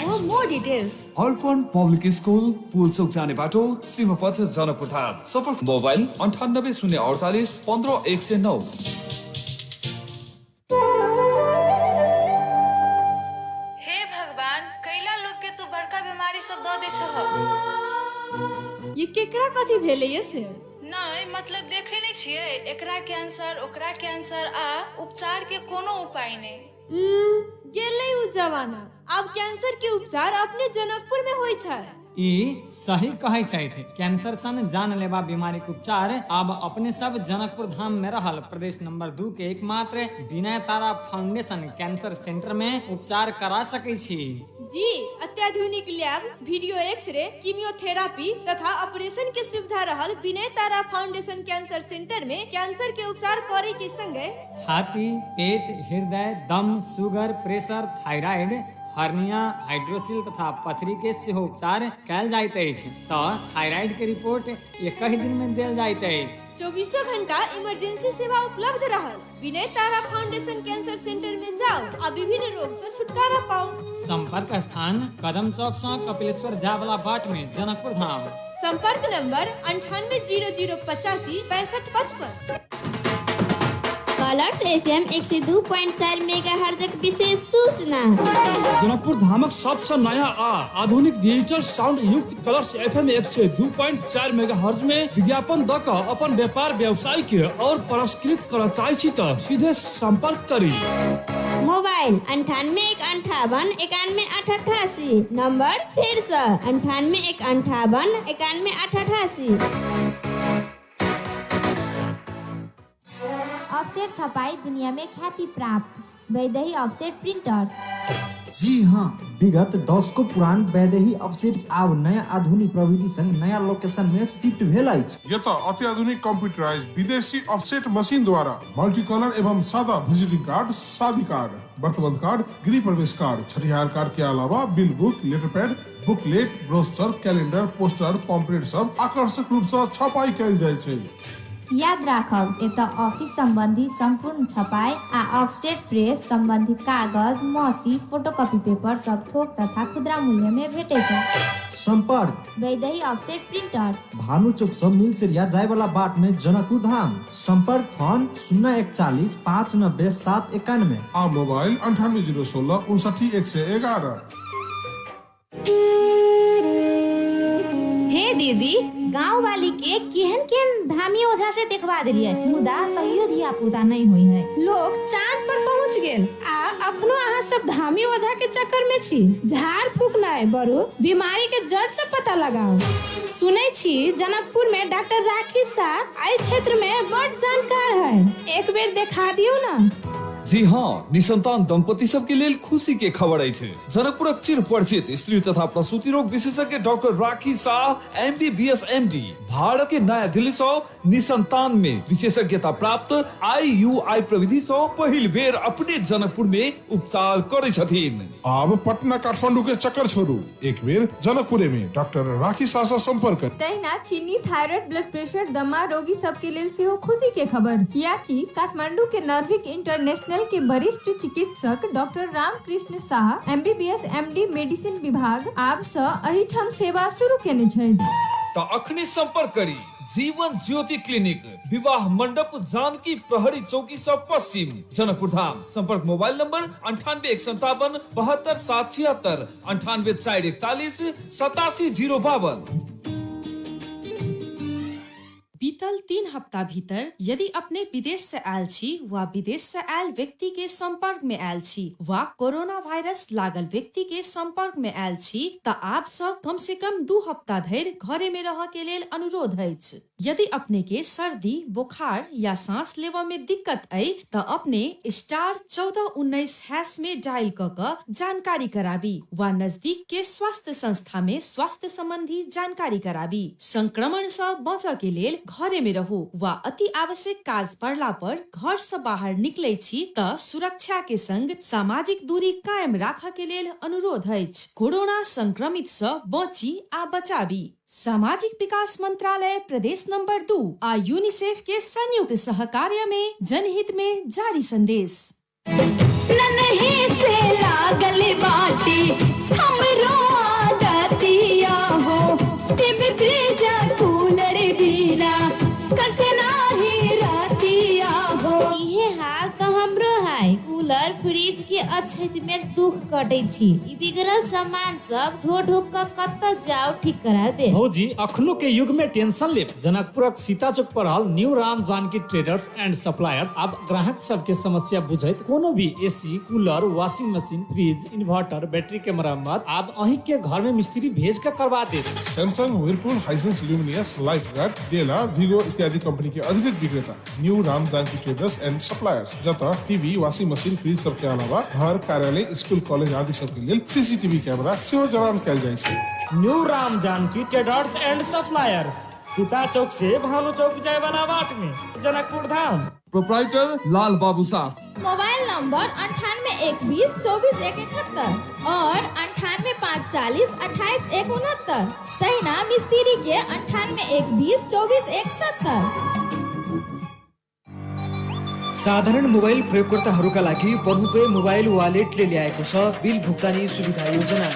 For more details, Arpan public school Pulchowk जाने बाटो सिंहपथ जनकपुर धाम। सफल मोबाइल 9808 15109। हे भगवान कैला लोग के तू बड़का बीमारी सब दे छ। ये केकरा कथी भेले ये से? नहीं मतलब देखे नहीं छिए, एकरा कैंसर ओकरा कैंसर आ उपचार के कोनो उपाय नहीं। गेले उ जमाना, अब कैंसर के उपचार अपने जनकपुर में होई छै। ई सही कहे थे। कैंसर सन जानलेवा बीमारी के उपचार अब अपने सब जनकपुर धाम में रहल प्रदेश नंबर 2 के एकमात्र विनय तारा फाउंडेशन कैंसर सेंटर में उपचार करा सके छी। जी, अत्याधुनिक लैब, वीडियो एक्सरे, कीमियोथेरापी तथा ऑपरेशन के सुविधा रहल Vinay Tara foundation cancer centre में कैंसर के उपचार करे के संगे छाती, पेट, हृदय, दम, sugar, pressure, thyroid, hernia, hydrocele तथा पथरी के सेहो उपचार कयल जाइत अछि। तो थायराइड के रिपोर्ट 1 दिन में देल जाइत अछि। 24 घंटा इमरजेंसी सेवा उपलब्ध रहल। Vinay Tara foundation cancer centre में जाओ आ विभिन्न रोग से छुटकारा पाओ। संपर्क स्थान कदम चौक से कपिलेश्वर जाय वाला बाट में जनकपुर धाम। संपर्क नंबर 980085 6555। कलर्स FM 102.4 मेगाहर्ज विशेष सूचना। जनकपुर धामक सबसे नया आ आधुनिक डिजिटल साउंड युक्त कलर्स FM 102.4 मेगाहर्ज में विज्ञापन द क अपन व्यापार व्यवसाय के और पुरस्कृत करय चाहै छी त सीधे संपर्क करी। मोबाइल 9815 9188। नंबर फिर से 9815 9188। ऑफसेट छपाई दुनिया में ख्याति प्राप्त वैदेही ऑफसेट प्रिंटर्स। जी हाँ, विगत 10 को पुरान वैदेही ऑफसेट आब नया आधुनिक प्रविधि संग नया लोकेशन में शिफ्ट भेल अछि। ये तो अत्याधुनिक कंप्यूटराइज विदेशी ऑफसेट मशीन द्वारा मल्टी कलर एवं सादा विजिटिंग कार्ड, शादी कार्ड, बर्तमान कार्ड, गृह प्रवेश कार्ड, छठिहार कार्ड के अलावा bill book, letter pad, booklet, brochure, calendar, poster, pamphlet सब आकर्षक रूप से छपाई कयल जाय छै। याद राखब, एतऽ ऑफिस संबंधी संपूर्ण छपाई आ ऑफसेट प्रेस संबंधी कागज, मौसी, फोटोकॉपी पेपर सब थोक तथा खुदरा मूल्य में भेटे छै। संपर्क वैदेही ऑफसेट प्रिंटर्स, भानु चौक से मिल से जाय वाला बाट में जनकपुर धाम। संपर्क फोन 041 590 791 आ मोबाइल 9816 59 111। हे दीदी, गाँव वाली के केहन धामी ओझा से देखवा दिलिए, मुदा तैयो धिया पुता नहीं हुई है। लोग चांद पर पहुंच गेल आ अखनो अहाँ सब धामी ओझा के चक्कर में छी। झाड़ फूक नहीं बरु बीमारी के जड़ से पता लगाओ। सुनै छी जनकपुर में डॉक्टर राखी शाह एहि क्षेत्र में बड़ जानकार है, एक बेर देखा दियो ना। जी हाँ, निसंतान दंपति सब के लेल खुशी के खबर अछि। जनकपुरक चिर परिचित स्त्री तथा प्रसूति रोग विशेषज्ञ डॉक्टर राखी शाह MBBS MD भारत के नया दिल्ली से निसंतान में विशेषज्ञता प्राप्त IUI प्रविधि से पहिल बेर अपने जनकपुर में उपचार करे छथिन। अब पटना काठमांडू के चक्कर छोड़ू, एक बेर जनकपुर में डॉक्टर राखी शाह से संपर्क करू। तहिना चीनी, थायराइड, ब्लड प्रेशर, दमा रोगी सब के लेल सेहो खुशी के खबर, कियाकि काठमांडू के नर्विक इंटरनेशनल के वरिष्ठ चिकित्सक doctor Ramkrishna Shah MBBS MD medicine विभाग आब से एहिठाम सेवा शुरू केने छै। तो अखनी संपर्क करी जीवन ज्योति क्लिनिक, विवाह मंडप, जानकी प्रहरी चौकी से पश्चिम, जनकपुर धाम। संपर्क मोबाइल नंबर 9815 72 776 98 441 87 052। बीतल 3 हफ्ता भीतर यदि अपने विदेश से आयल छी वा विदेश से आयल व्यक्ति के संपर्क में आयल छी वा कोरोना वायरस लागल व्यक्ति के संपर्क में आयल छी त आप सब कम से कम 2 हफ्ता धरि घरे में रह के लेल अनुरोध अछि। यदि अपने के सर्दी, बुखार या सांस लेवा में दिक्कत आई त अपने *1419# में डायल क जानकारी कराबी वा नजदीक के स्वास्थ्य संस्था में स्वास्थ्य संबंधी जानकारी कराबी। संक्रमण से बचऽ के लेल घरे में रहू वा अति आवश्यक काज पड़ला पर घर से बाहर निकले छी त सुरक्षा के संग सामाजिक दूरी कायम राखऽ के लेल अनुरोध अछि। कोरोना संक्रमित से बची आ बचाबी। सामाजिक विकास मंत्रालय प्रदेश नंबर 2 आ यूनिसेफ के संयुक्त सहकार्य में जनहित में जारी संदेश। नन्हे से लागल बाटी हमर क्षति में दुख कटे छी। ई बिगड़ल सामान सब ढो ढोक के कत्ता जाओ ठीक कराबे। भौजी अखनो के युग में टेंशन ले जनकपुरक सीता चौक पर हल new Ram Janaki traders and supplier अब ग्राहक सबके समस्या बुझैत कोनो भी AC, cooler, washing machine, fridge, inverter, battery के मरम्मत अब अहीं के घर में मिस्त्री भेज के करवा दे। Samsung, Whirlpool, Hisense, Luminous, Lifeguard, डेला, वीगो इत्यादि कंपनी के अधिकृत विक्रेता new Ram Janaki traders and suppliers जता टीवी, वॉशिंग मशीन, फ्रिज सब के अलावा घर, कार्यालय, स्कूल, कॉलेज आदि सब के लिए सीसीटीवी कैमरा सेहो जवान कैल जाय छै। New Ram Janaki traders and suppliers, Sita Chowk से भानु चौक जाए वाला बाट में, जनकपुर धाम। प्रोप्राइटर लाल बाबू साहब। मोबाइल नंबर 9812241171 और 9854082169। तहिना मिस्त्री के 9812241170। साधारण मोबाइल प्रयोगकर्ताहरूका लागि बहुपे मोबाइल वालेटले ल्याएको छ बिल भुक्तानी सुविधा योजना।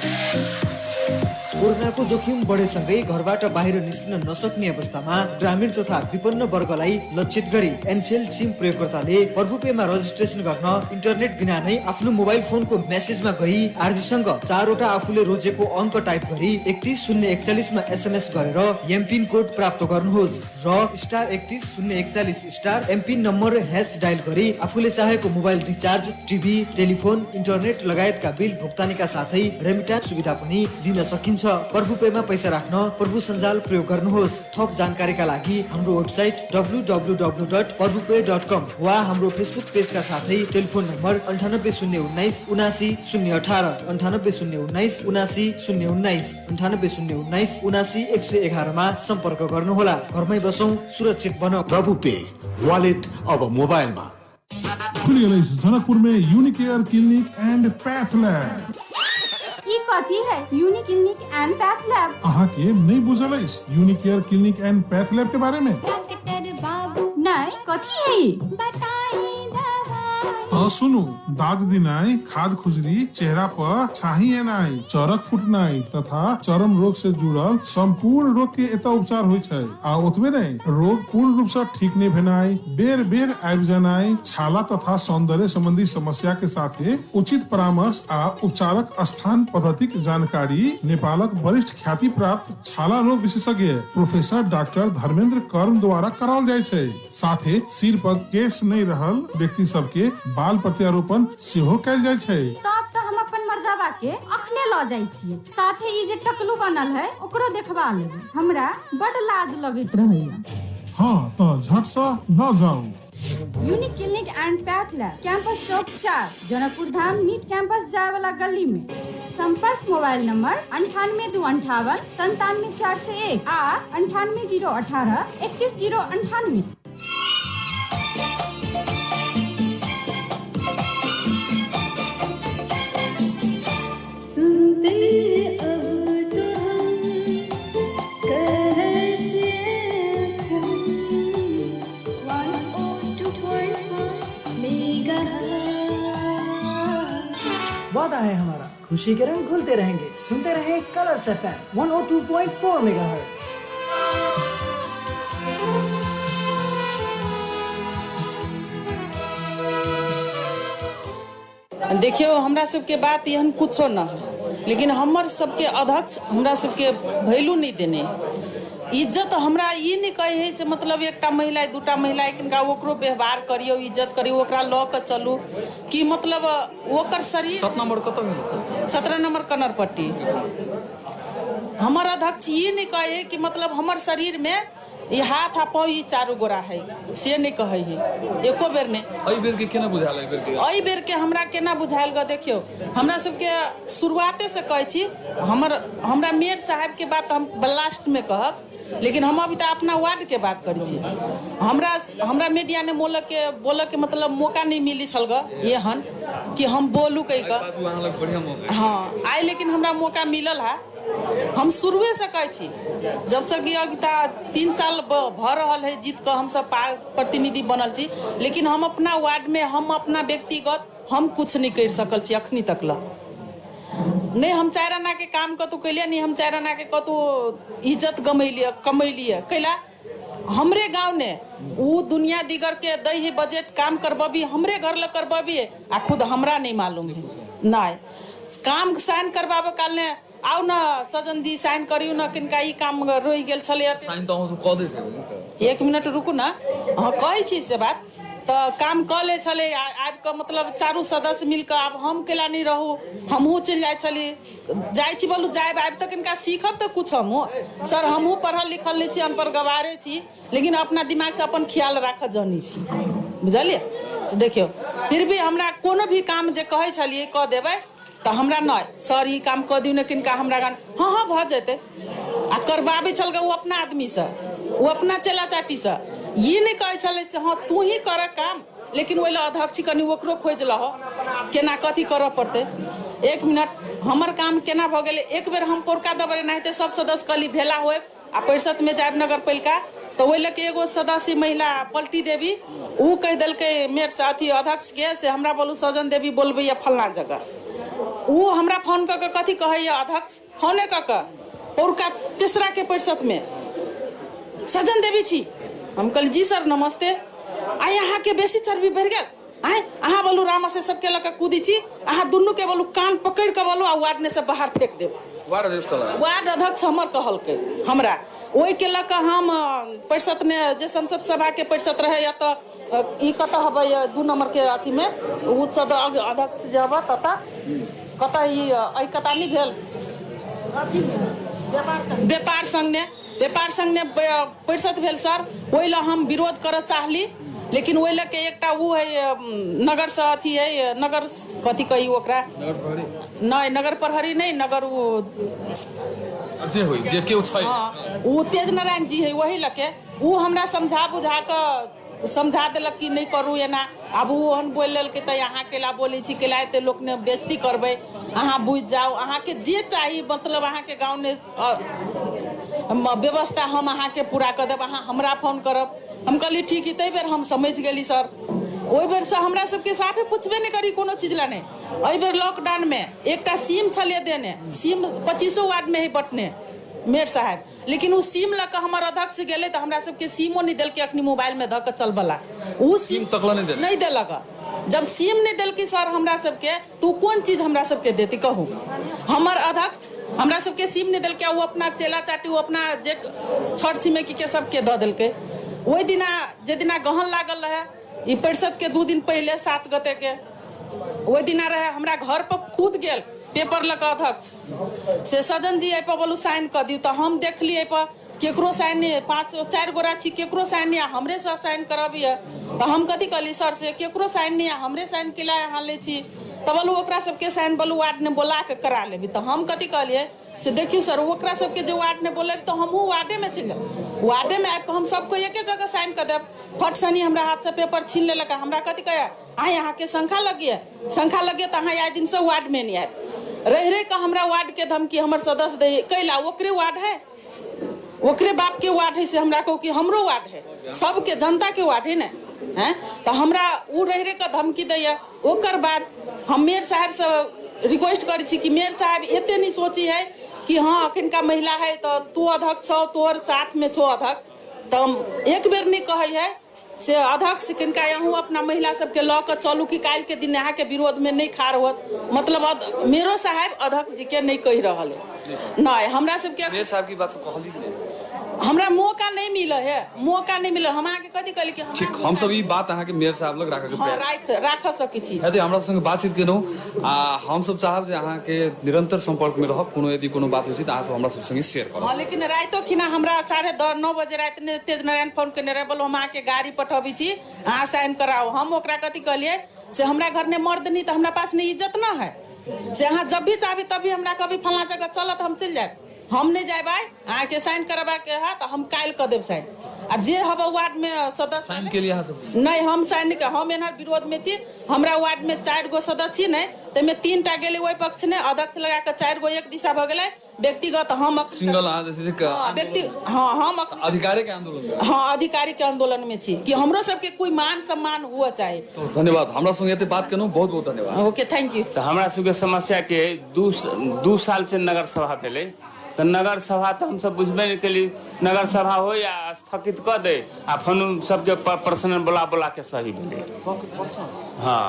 कोरोनाको जोखिम बढेसँगै घरबाट बाहिर निस्किन नसक्ने अवस्थामा ग्रामीण तथा विपन्न वर्गलाई लक्षित गरी एनसेल सिम प्रयोगकर्ताले पर्वुपेमा रजिस्ट्रेसन गर्न इन्टरनेट बिना नै आफ्नो मोबाइल फोनको मेसेजमा गई आरजीसँग 4 वटा आफूले रोजेको अङ्क टाइप गरी 31041 मा एसएमएस गरेर एमपिन कोड प्राप्त गर्नुहोस् र *31041 एमपिन नम्बर # डायल गरी आफूले चाहेको mobile recharge, TV, telephone, internet लगायतका बिल भुक्तानीका साथै रेमिट्यान्स सुविधा पनि लिन सकिन्छ। पर्वुपेमा पैसा राख्न पर्वु सञ्जाल प्रयोग गर्नुहोस्। थप जानकारीका लागि हाम्रो वेबसाइट www.parvupe.com वा हाम्रो फेसबुक पेजका साथै टेलिफोन नम्बर 9801 79018 9801 79019 9801 79111 मा सम्पर्क गर्नुहोला। घरमै बसौं, सुरक्षित बनौं। पर्वुपे वालेट अब मोबाइलमा। खुलिगलै जनकपुर में Unicare clinic and path lab. ई कथी है unique clinic and path lab? अहाँ के नहीं बुझल है Unicare clinic and path lab के बारे में? नहीं, कथी है ई? सुनू, दाग दिनाई, खाद खुजली, चेहरा पर छाही एनाई, चरक फुटनाई तथा चर्म रोग से जुड़ल संपूर्ण रोग के एतय उपचार होय छै। आ ओतबे नहीं, रोग पूर्ण रूप से ठीक नहीं भेनाई, बेर बेर आबि जानाई, छाला तथा सौंदर्य संबंधी समस्या के साथे उचित परामर्श आ उपचारक स्थान पद्धतिक जानकारी नेपालक वरिष्ठ ख्याति प्राप्त छाला रोग विशेषज्ञ प्रोफेसर डॉक्टर धर्मेंद्र कर्म द्वारा कराल जाय छै। साथे सिर पर केश नहीं रहल व्यक्ति सबके बाल प्रत्यारोपण सेहो कैल जाय छै। तब तो हम अपन मर्दवा के अखने ल जाय छियै, साथे ई जे टकलू बनल है ओकरो देखबा लेबै। हमरा बड लाज लगैत रहैया। हाँ तो झट से न जाऊ। Unique clinic and path lab, campus चौक 4, जनकपुर धाम मीट कैंपस जाए वाला गली में। संपर्क मोबाइल नंबर 9825 97401 आ 98018 21098। वादा है हमारा, खुशी के रंग घुलते रहेंगे। सुनते रहे कलर्स FM 102.4 मेगाहर्ट्ज। देखियो, हमरा सबके बात एहन कुछो न है, लेकिन हमर सबके अध्यक्ष हमरा सबके वैल्यू नहीं देने। इज्जत हमरा ये नहीं कहे है से मतलब एकटा महिला दूटा महिला किनका ओकरो व्यवहार करियो, इज्जत करियो, ओकरा ल के चलू कि मतलब ओकर शरीर 7 नंबर कत 17 नंबर कनरपट्टी। हमर अध्यक्ष ये नहीं कहे है कि मतलब हमर शरीर में ये हाथ आ पाँव ये 4 गोरा है, से नहीं कहे है एको बेर में। एहि बेर के केना बुझायल? एहि बेर के हमरा केना बुझायल ग? देखियो, हमरा सबके शुरुआते से कहै छी, हमरा मेयर साहब के बात हम लास्ट में कहब, लेकिन हम अभी तो अपना वार्ड के बात करी छी। हमरा मीडिया ने बोल के मतलब मौका नहीं मिली छल ग एहन कि हम बोलू कई का। हाँ, आइ लेकिन हमरा मौका मिलल है। हम शुरुए से कहै छी, जब से कि 3 साल भ रहल है जीत के हम सब प्रतिनिधि बनल छी, लेकिन हम अपना वार्ड में हम अपना व्यक्तिगत हम कुछ नहीं कर सकल छी अखनी तक ला। नहीं हम 4 आना के काम कतु कैलिए, नहीं हम 4 आना के कतु इज्जत कमैलिए कैला। हमरे गांव ने वो दुनिया दिगर के दही बजट काम करबी, हमरे घर ल करबी, आ खुद हमरा नहीं मालूम है। नहीं काम साइन करबाबे काल ने आउ न सजन दी साइन करियो न किनका ई काम रोई गेल छले साइन तो हम क दे थे। 1 मिनट रुकू ना हाँ कहै छी से बात तो काम क ले छले आब के मतलब चारू सदस्य मिलकर आब हम केला नहीं रहू हमहू चल जाय छली जाय छी बोलू जाय आब तक इनका सीखब तो कुछ हमहू सर हमहू पढ़ल लिखल नहीं छी अनपढ़ गवारे छी लेकिन अपना दिमाग से अपन ख्याल राख जानी छी बुझलिए देखियो फिर भी हमरा कोनो भी काम जे कहै छलिए क देबै तो हमरा नहीं सर ई काम क दिउ न किनका हमरा गान हाँ हाँ भ जेते आ करबाबे छल वो अपना आदमी से वो अपना चला चाटी से ये नहीं कहे छले से हाँ तू ही कर काम लेकिन ओइला अध्यक्ष कनी ओकरो खोज लह केना कथी करऽ पड़ते 1 मिनट हमर काम केना भ गेले एक बेर हम पोरका दबरे नाहिते सब सदस्य कली भेला होए आ परिषद में जाब नगर पालिका तो ओइ लके एगो सदस्य महिला पलटी देवी ऊ कह देलके मेयर से अथी अध्यक्ष के से हमरा बोलू सजन देवी बोलबे या फलना जगह ऊ हमरा फोन क के कथी कहै या अध्यक्ष फोने क के पोरका तीसरा के परिषद में सजन देवी छी हम कहली जी सर नमस्ते आ यहाँ के बेसी चर्बी बढ़ गया आए अहाँ बोलू राम से सबके लके कूदी छी अहाँ दुनू के बोलू कान पकड़ के बोलू आ वार्ड ने से बाहर फेंक देब वार्ड अध्यक्ष हमर कहल के हमरा ओइ के लके हम परिषद ने जे संसद सभा के परिषद रहे या तो ई कत हबे 2 नंबर के अथी में उ सद अध्यक्ष जे हबे तता कत ई कता नहीं भेल व्यापार संघ ने परिषद भेल सर ओइ ला हम विरोध कर चाहली लेकिन ओइ ला के एकटा उ है नगर से अथी है नगर कथी कही ओकरा नहीं नगर प्रहरी नहीं नगर वो जे होई जे केओ छै उ तेज नारायण जी है वही लके उ हमरा समझा बुझा के समझा देलक कि नहीं करू एना अब उ हम बोल लेल के त यहाँ केला बोली छी केला ते लोग ने बेइज्जती करबे अहाँ बुझ जाओ अहाँ के जे चाहिए मतलब अहाँ के गांव ने व्यवस्था हम अहाँ के पूरा कर देब अहाँ हमरा फोन करब हम कहली ठीक है तै बेर हम समझ गेली सर ओइ बेर से हमरा सबके साफे पूछबे नहीं करी कोनो चीज ला नहीं ओइ बेर लॉकडाउन में एकटा सिम छले देने सिम 25 वार्ड में ही बटने मेयर साहब लेकिन उ सिम ला के हमर अध्यक्ष गेले तो हमरा सबके सिमो नहीं देल के अखनी मोबाइल में ध के चलबला उ सिम तकला नहीं देलक जब सिम नहीं देल की सर हमरा सबके तू कौन चीज हमरा सबके देती कहू हमर अध्यक्ष हमरा सबके सिम नहीं देल के वो अपना चेला चाटी वो अपना जे छठ छिमेकी के सबके द देल के ओइ दिना जे दिना गहन लागल रहे ई परिषद के 2 दिन पहले 7 गते के ओइ दिना रहे हमरा घर पर खुद गेल पेपर लक अध्यक्ष से सजन जी पर बोलू साइन कर दियो तो हम देखलिए पर केकरो साइन नहीं 5-4 गोरा छी केकरो साइन नहीं हमरे से साइन करबिए तो हम कथी कहली सर से केकरो साइन नहीं हमरे साइन केला यहाँ ले छी तो बोलू ओकरा सबके साइन बोलू वार्ड ने बोला के करा लेबी तो हम कथी कहलिए से देखियो सर ओकरा सबके जो वार्ड ने बोले तो हमहू वार्डे में चल वार्डे में आब हम सबको एके जगह साइन कर देब फट सनी हमरा हाथ से पेपर छीन लेलक हमरा कथी कहे आ यहाँ के संख्या लगिए तो अहाँ आए दिन से वार्ड में नहीं आए रह के हमरा वार्ड के धमकी हमर सदस्य दे कैला ओकरे वार्ड है ओकरे बाप के वार्ड है से हमरा को कि हमरो वार्ड है सबके जनता के वार्ड है ना हैं तो हमरा उ रह के धमकी दैया ओकर बाद हम मेयर साहब से रिक्वेस्ट करै छी कि मेयर साहब एते नहीं सोची है कि हाँ अखन का महिला है तो तू अध्यक्ष छो तोर साथ में छो अध्यक्ष तो एक बेर नहीं कहे है से अध्यक्ष किनका यहाँ अपना महिला सबके लऽ के चलू कि काल के दिन यहाँ के विरोध में नहीं खार होत मतलब मेरो साहब अध्यक्ष जी के नहीं कह रहा है नहीं हमरा सबके मेयर साहब की बात कहली हमरा मौका नहीं मिला है हम अहाँ के कथी कहली कि ठीक हम सब ई बात अहाँ के मेयर साहब लग राखे के राख सकै छी हेतै हमरा संगे बातचीत केनौ आ हम सब चाहब जे अहाँ के निरंतर संपर्क में रहब कोनो यदि कोनो बात होइ छै त अहाँ सब हमरा सब संगे शेयर करब हां लेकिन रातो खिना हमरा 9:30 बजे रात ने तेज नारायण फोन केने रहे बोलो हम अहाँ के गाड़ी पठबी छी अहाँ साइन कराओ हम ओकरा कथी कहलिए से हमरा घर में मर्द नहीं त हमरा पास नहीं इज्जत ना है से अहाँ जब भी चाहबी तभी हमरा कभी फलना जगह चलत हम चल जाए हम नहीं जाए भाई अहाँ के साइन करबा के है तो हम काल कर देब साइन आ जे हब वार्ड में सदस्य साइन के लिए अहाँ सब नहीं हम साइन के हम एनहर विरोध में छी हमरा वार्ड में 4 गो सदस्य छी नहीं ते में 3 टा गेले ओइ पक्ष ने अध्यक्ष लगा के 4 गो एक दिशा भ गेलै व्यक्तिगत हम सिंगल अहाँ जैसे व्यक्ति हां हम अधिकारी के आंदोलन हां अधिकारी के आंदोलन में छी कि हमरो सब के कोई मान सम्मान हुआ चाहिए तो धन्यवाद हमरा संगे एते बात केनौ बहुत बहुत धन्यवाद ओके थैंक यू तो हमरा सब के समस्या के 2 साल से नगर सभा भेले तो नगर सभा तो हम सब बुझबे नहीं केली नगर सभा हो या स्थगित कर दे आ फोन सबके पर्सनल बोला के सही भेले हाँ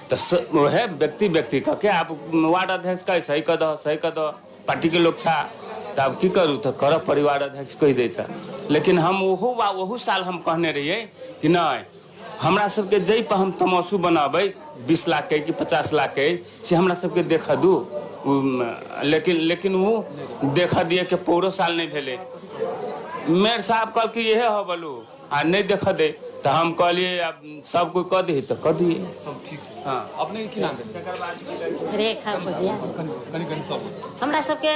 तो वह व्यक्ति का क्या आप वार्ड अध्यक्ष का सही कर दो पार्टी के लोग छा तो अब की करूँ तो कर परिवार अध्यक्ष कह देता। लेकिन हम वहू साल हम कहने रहिए कि नहीं हमरा सबके जै पर हम तमाशू बनाबे 20 लाख के कि 50 लाख के से हमरा सबके देखा दू। लेकिन वो देखा दिए के पूरा साल नहीं भेले। मेयर साहब कल कि यह हो बोलू आ नहीं देखा दे तो हम कहलिए अब सब कोई कह दी तो कह दिए सब ठीक है। हाँ अपने की नाम है? रेखा भुजिया। हमरा सबके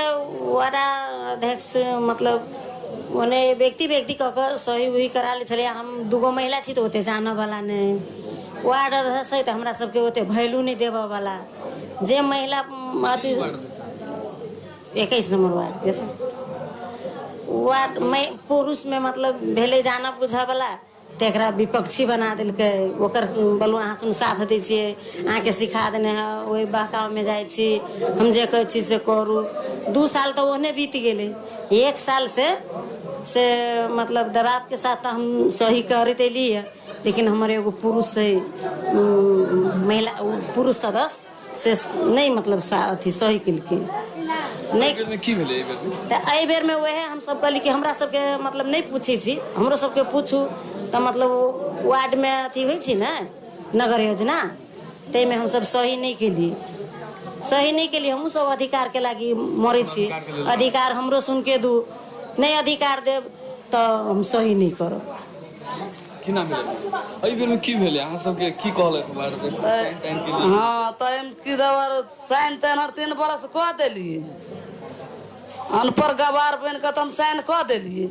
वार्ड अध्यक्ष मतलब ओने व्यक्ति कह सही वही करा ले चले। हम दूगो महिला छी तो ओते जाने वाला नहीं। वार्ड अध्यक्ष है तो हमरा सबके ओते वैल्यू नहीं देबा वाला। जे महिला अति 21 नंबर वार्ड के वार्ड में पुरुष में मतलब भेले जाना बुझा वाला तेकरा विपक्षी बना दिलके। ओकर बोलू अहाँ सुन साथ दै छियै अहाँके सिखा देने है ओहि बहकाव में जाइ छी हम जे कहै छी से करू। 2 साल तो ओहने बीत गेले। 1 साल से मतलब दबाव के साथ हम सही करते लिए। लेकिन हमारे एगो पुरुष से महिला पुरुष सदस्य से नहीं मतलब अथी सही केलखिन नहीं की भेले एहि बेर में वह हम सब कहली कि हमरा सबके मतलब नहीं पूछे छी हमरो सबके पूछू तो मतलब वार्ड में अथी होइ छी ना नगर योजना ते में हम सब सही नहीं केली हमहू सब अधिकार के लागी मरे छी। अधिकार हमरो सुन के दू नहीं अधिकार देव तो हम सही नहीं करब। की नाम है? एहि बेर में की भेले अहाँ सबके की कहले वार्ड पे साइन के लिए? हाँ तो हम की दवर साइन 3 बरस कह देलिए अनपढ़ गवार बन के हम साइन कह देलिए।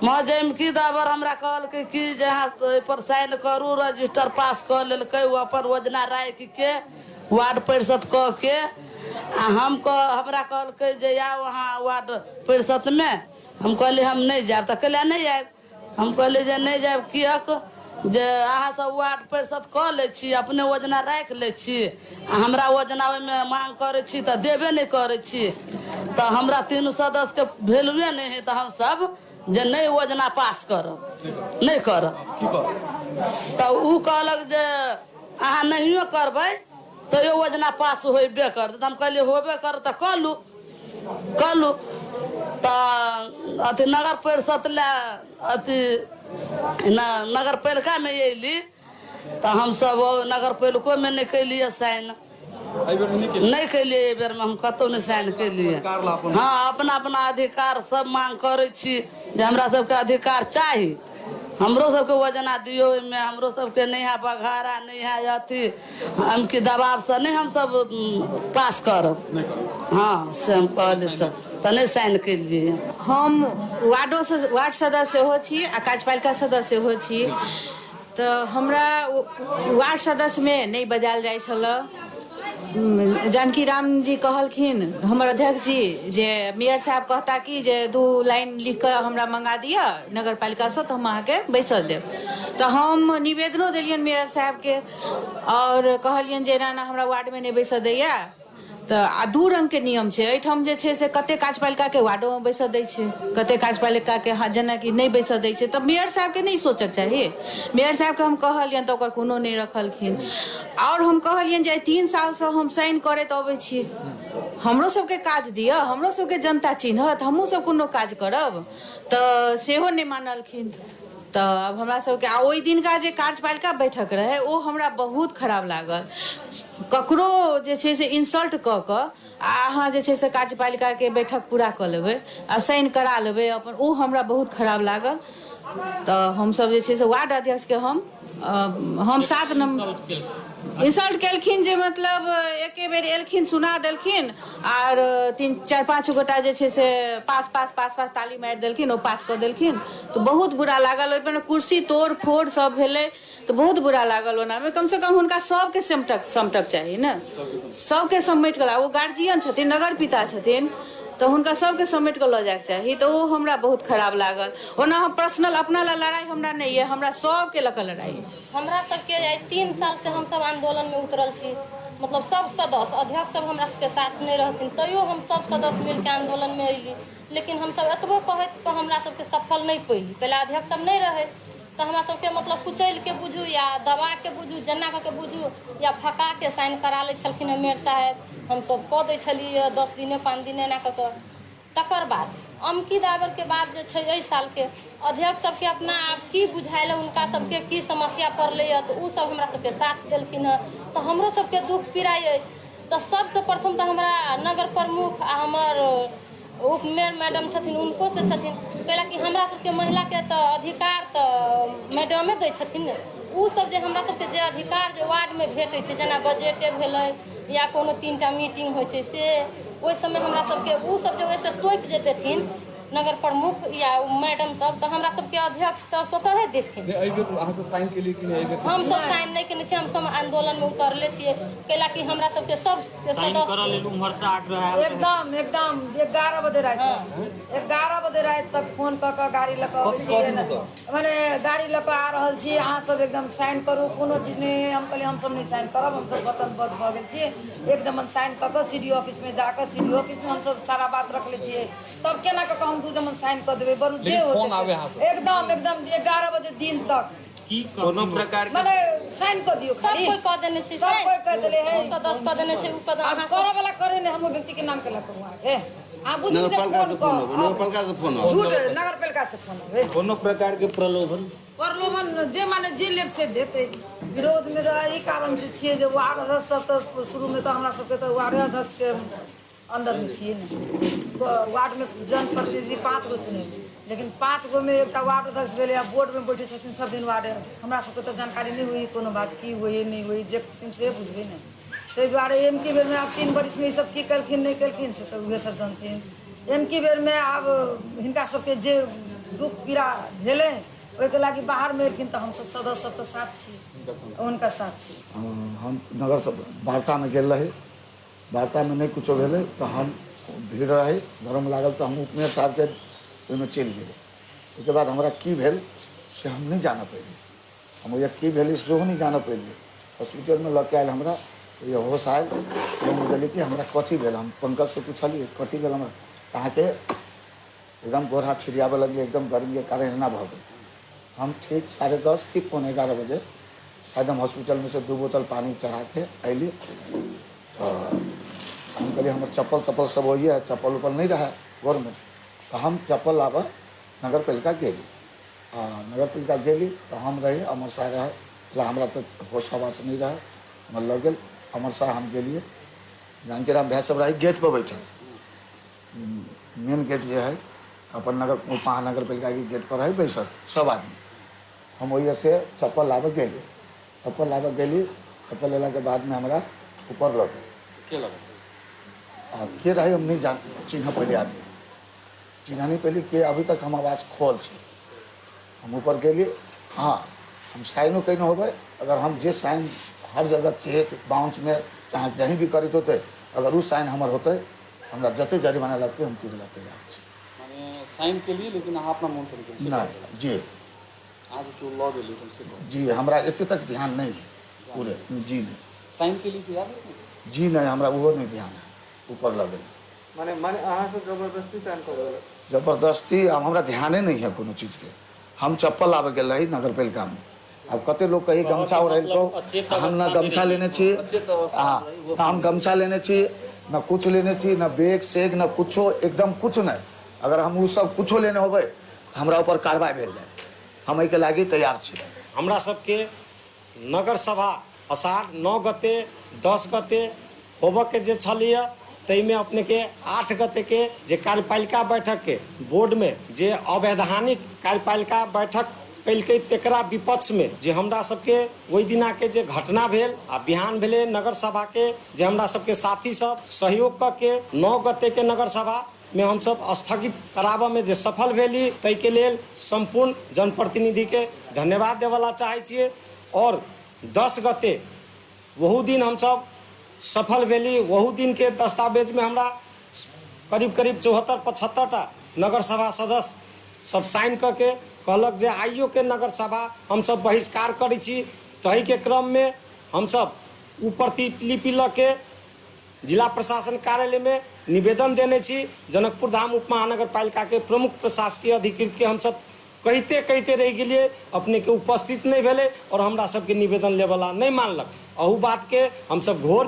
मजम की दवर हमरा कहल कि जहाँ पर साइन करू रजिस्टर पास कर लेलकै वो अपन योजना राय के वार्ड परिषद कह के हमरा कहल जे या वहाँ वार्ड परिषद में हम कहली हम नहीं जाब तो कहलिए नहीं आब। हम कहली जे नहीं जाब कियक जे अहाँ सब वार्ड परिषद कह ले छी अपने योजना राख ले छी हमरा योजना में मांग करे छी तो देबे नहीं करे छी तो हमरा 3 सदस्य के वैल्यूए नहीं है तो हम सब जे नहीं योजना पास करब नहीं करब तो उ कहलक जे अहाँ नहियो करबै तो ये योजना पास होबे कर। हम कहलिए होबे कर तो कहलू तो अथी नगर परिषद ला अथी नगर पालिका में अयली तो हम सब नगर पालिको में नहीं कैलिए साइन नहीं कैलिए। बेर में हम कतौ नहीं साइन कैलिए। हाँ अपना अधिकार सब मांग करे छी जे हमरा सबके अधिकार चाही हमरो सबके योजना दियो में हमरो सबके नहीं है बघारा नहीं है अथी हम की दबाव से नहीं हम सब पास करब। हाँ से हम कहले सब तो नहीं साइन के लिए। हम वार्ड सदस्य हो छी आ कार्यपालिका सदस्य हो छी तो हमरा वार्ड सदस्य में नहीं बजाल जाय छल। जानकी राम जी कहलखिन हमर अध्यक्ष जी जे मेयर साहब कहता कि जे 2 लाइन लिख कर हमरा मंगा दिया नगर पालिका से तो हम अहाँके बैसल देब। तो हम निवेदनो दिलियन मेयर साहब के और कहलियन जे ना हमरा वार्ड में नहीं बैसल दैया तो आ 2 रंग के नियम छै। एहिठाम जे छै से कते कार्यपालिका के वार्डो में बैसल दै छै कते कार्यपालिका के जेना कि नहीं बैसल दै छै। तब मेयर साहब के नहीं सोचक चाही। मेयर साहब के हम कहलियन तो ओकर कोनो नहीं रखलखिन और हम कहलियन जे 3 साल से हम साइन करैत अबै छी हमरो सबके काज दिअ हमरो सबके जनता चिन्हत हमहूँ सब कोनो काज करब तो सेहो नहीं मानलखिन। तो अब हमरा सबके ओहि दिन का जे कार्यपालिका बैठक रहे वो हमरा बहुत खराब लागल। ककरो जे छै से इंसल्ट कऽ कऽ आ अहाँ जे छै से कार्यपालिका के बैठक पूरा कऽ लेबै आ साइन करा लेबै अपन ओ हमरा बहुत खराब लागल। तो हम सब जे छै से वार्ड अध्यक्ष के हम 7 नंबर इंसल्ट केलखिन जे मतलब एके बेर एलखिन सुना देलखिन और 3-4-5 गोटा जे छै से पास ताली मारि देलखिन ओ पास कऽ देलखिन तो बहुत बुरा लागल। ओहिपर कुर्सी तोड़ फोड़ सब भेलै तो बहुत बुरा लागल। ओनामे कम से कम हुनका सबके समटक चाही ने सबके समेट कऽ वो गार्जियन छथिन नगर पिता छथिन तो हुनका सबके समेट कऽ लऽ जायके चाही। तो वो हमरा बहुत खराब लागल। ओना हम पर्सनल अपना ला लड़ाई हमरा नहीं है हमरा सबके लऽ कऽ लड़ाई है। हमरा सबके 3 साल से हम सब आंदोलन में उतरल छी मतलब सब सदस्य अध्यक्ष सब हमरा सबके साथ नहीं रहथिन तैयो हम सब सदस्य मिलके आंदोलन में अयली। लेकिन हम सब एतबो कहैत हमरा सबके सफल नहीं पैली। पहले अध्यक्ष सब नहीं रहे तो हमरा सबके मतलब कुचैल के बुझू या दबा के बुझू जेना के बुझू या फका के साइन करा ले छलखिन मेयर साहब हम सब कऽ दै छलियै 10 दिने 5 दिने एना कऽ तकर बाद अमकी दावर के बाद जे छै एहि साल के अध्यक्ष सबके अपना आप की बुझाइल उनका सबके की समस्या पड़लै तो उ सब हमरा सबके साथ देलखिन है तो हमरो सबके दुख पीड़ा है तो सबसे प्रथम तो हमरा नगर प्रमुख आ हमर उप मेयर मैडम छथिन उनको से छथिन कैला कि हमरा सबके महिला के तो अधिकार तो मैडमे दै छथिन उ सब जे हमरा सबके जे अधिकार जे वार्ड में भेटै छै जेना बजटे भेलै या कोनो 3टा मीटिंग होइ छै से ओहि समय हमरा सबके उ सब जे वैसे टोक जे देथिन नगर प्रमुख या मैडम सब तो हमरा सबके अध्यक्ष तो स्वतः देथिन अहाँ सब साइन के लिए कि नहीं हम सब साइन नहीं केने छी हम सब आंदोलन में उतरले छियै कैला कि हमरा सबके सब के सदस्य एकदम 11 बजे रात 11 बजे रात तक फोन क गाड़ी ल के आबै छी माने गाड़ी ल के आ रहल छी अहाँ सब एकदम साइन करू कोनो चीज नहीं हम कहली हम सब नहीं साइन करब हम सब वचनबद्ध भ गेल छी एक जमन साइन क के सीडीओ ऑफिस में जाकर सीडीओ ऑफिस में हम सब सारा बात रख ले छियै तब केना क हम दू जमन साइन कर देबे बरु जे होते एकदम 11 बजे दिन तक की कोनो प्रकार के माने साइन कर दियो सब कोई कह देने छी सब कोई कह देले है सदस्य कह देने छी उ कदम अहाँ करे वाला करे ने हम व्यक्ति के नाम के ला करू आगे आ बुझू नगर पालिका से फोन झूठ नगर पालिका से फोन है कोनो प्रकार के प्रलोभन जे माने जे लेब से देते विरोध में यही कारण से छिए जे वार्ड अध्यक्ष सब तो शुरू में तो हमरा सबके तो वार्ड अध्यक्ष के अंदर में छिए वार्ड में जनप्रतिनिधि 5 गो चुने लेकिन 5 गो में एक वार्ड अध्यक्ष भेले आ बोर्ड में बैठे छथिन सब दिन वार्ड हमरा सबके तो जानकारी नहीं हुई कोनो बात की हुई नहीं हुई जे दिन से बुझबे नहीं ताहि दुआरे एमकी बेर में आब 3 वर्ष में सब की करखिन नहीं करखिन से तो उहे सब जानथिन एमकी बेर में आब हिनका सबके जे दुख पीड़ा भेले ओहिके लागी बाहर में एलखिन तो हम सब सदस्य सब तो साथ छी उनका साथ छी हम नगर सब वार्ता में गेल रही वार्ता में नहीं कुछ भेले तो हम भीड़ रहे धर्म लागल तो हम उपमेयर साहब के ओहिमे चलि गेल उसके बाद हमरा की भेल से हम नहीं जान पैली हम ये की भेल सेहो नहीं जान पैली हॉस्पिटल में लग के आयल हमरा ये होश आयल बोली कि हमरा कथी भेल हम पंकज से पूछलिए कथी भेल हमरा कहाँ के एकदम गोर हाथ छिड़ियाबे लगे एकदम गर्मी के कारण एना भऽ गेल हम ठीक 10:30 की 11:15 बजे शायद हम हॉस्पिटल में से 2 बोतल पानी चढ़ा के अली तो हम कहलिए हमारे चप्पल सब वही है चप्पल उप्पल नहीं रहा गोर में तो हम चप्पल लाबऽ नगर पालिका गेली नगर पालिका गेली तो हम रही अमर शाह रहे हमरा तो होश हवास नहीं रहे हम लग गए अमर शाह हम गेलिए जानकी राम भाई सब रही गेट पर बैठल मेन गेट जो है अपन नगर महानगर पालिका के गेट पर रही बैठल सब आदमी हम वही से चप्पल लाबऽ गेली चप्पल लेला के बाद में हमारा ऊपर लगे के रहे हम नहीं जान चिन्ह पहले आदमी चिन्ह नहीं पहले के अभी तक हम आवाज़ खोल छी हम ऊपर गेली हाँ हम साइनो कहीं होबे अगर हम जे साइन हर जगह चेक बाउंस में चाहे कहीं भी करित होते अगर उस साइन हमार होते हमरा जते जरिमाना लगते हम तीर लगते साइन के लिए लेकिन आप अपना मन से ना जी आज तो लॉ गेली तुमसे जी हमरा इतने तक ध्यान नहीं पूरे जी नहीं साइन के लिए से याद है जी नहीं हमरा वो नहीं ध्यान है ऊपर लगे माने अहाँ से जबरदस्ती साइन कर जबरदस्ती अब हमरा ध्याने नहीं है कोनो चीज के हम चप्पल आबे गेल रही नगर पालिका में अब कते लोग कही गमछा ओढ़ल को हम ना गमछा लेने छी हम गमछा लेने छी ना कुछ लेने छी ना बैग सेग ना कुछो एकदम कुछ नहीं अगर हम वो सब कुछो लेने होबे हमरा ऊपर कार्रवाई भेल जाए हम एहिके लागी तैयार छी हमरा सबके नगर सभा अषाढ़ 9 गते 10 गते होबऽ के जे छलिए ताहिमे अपने के 8 गते के जे कार्यपालिका बैठक के बोर्ड में जे अवैधानिक कार्यपालिका बैठक कलकै तेकरा विपक्ष में जे हमरा सबके ओहि दिना के जे घटना भेल आ बिहान भेले नगर सभा के जे हमरा सबके साथी सब सहयोग क के 9 गते के नगर सभा में हम सब स्थगित कराबऽ में जे सफल भेली ताहि के लेल संपूर्ण जनप्रतिनिधि के धन्यवाद देवला चाहे छियै और 10 गते वहू दिन हम सब सफल भेली वहू दिन के दस्तावेज में हमरा करीब 74-75 टा नगर सभा सदस्य सब साइन करके कहलक जे आइयो के नगर सभा हम सब बहिष्कार करै छी तही के क्रम में हम सब उ प्रतिलिपि ल के जिला प्रशासन कार्यालय में निवेदन देने छी जनकपुर धाम उप महानगर पालिका के प्रमुख प्रशासकीय अधिकृत के हम सब कहते रह गए, अपने के उपस्थित नहीं भेले और हमरा सबके निवेदन लेवला नहीं मानलक। अहू बात के हम सब घोर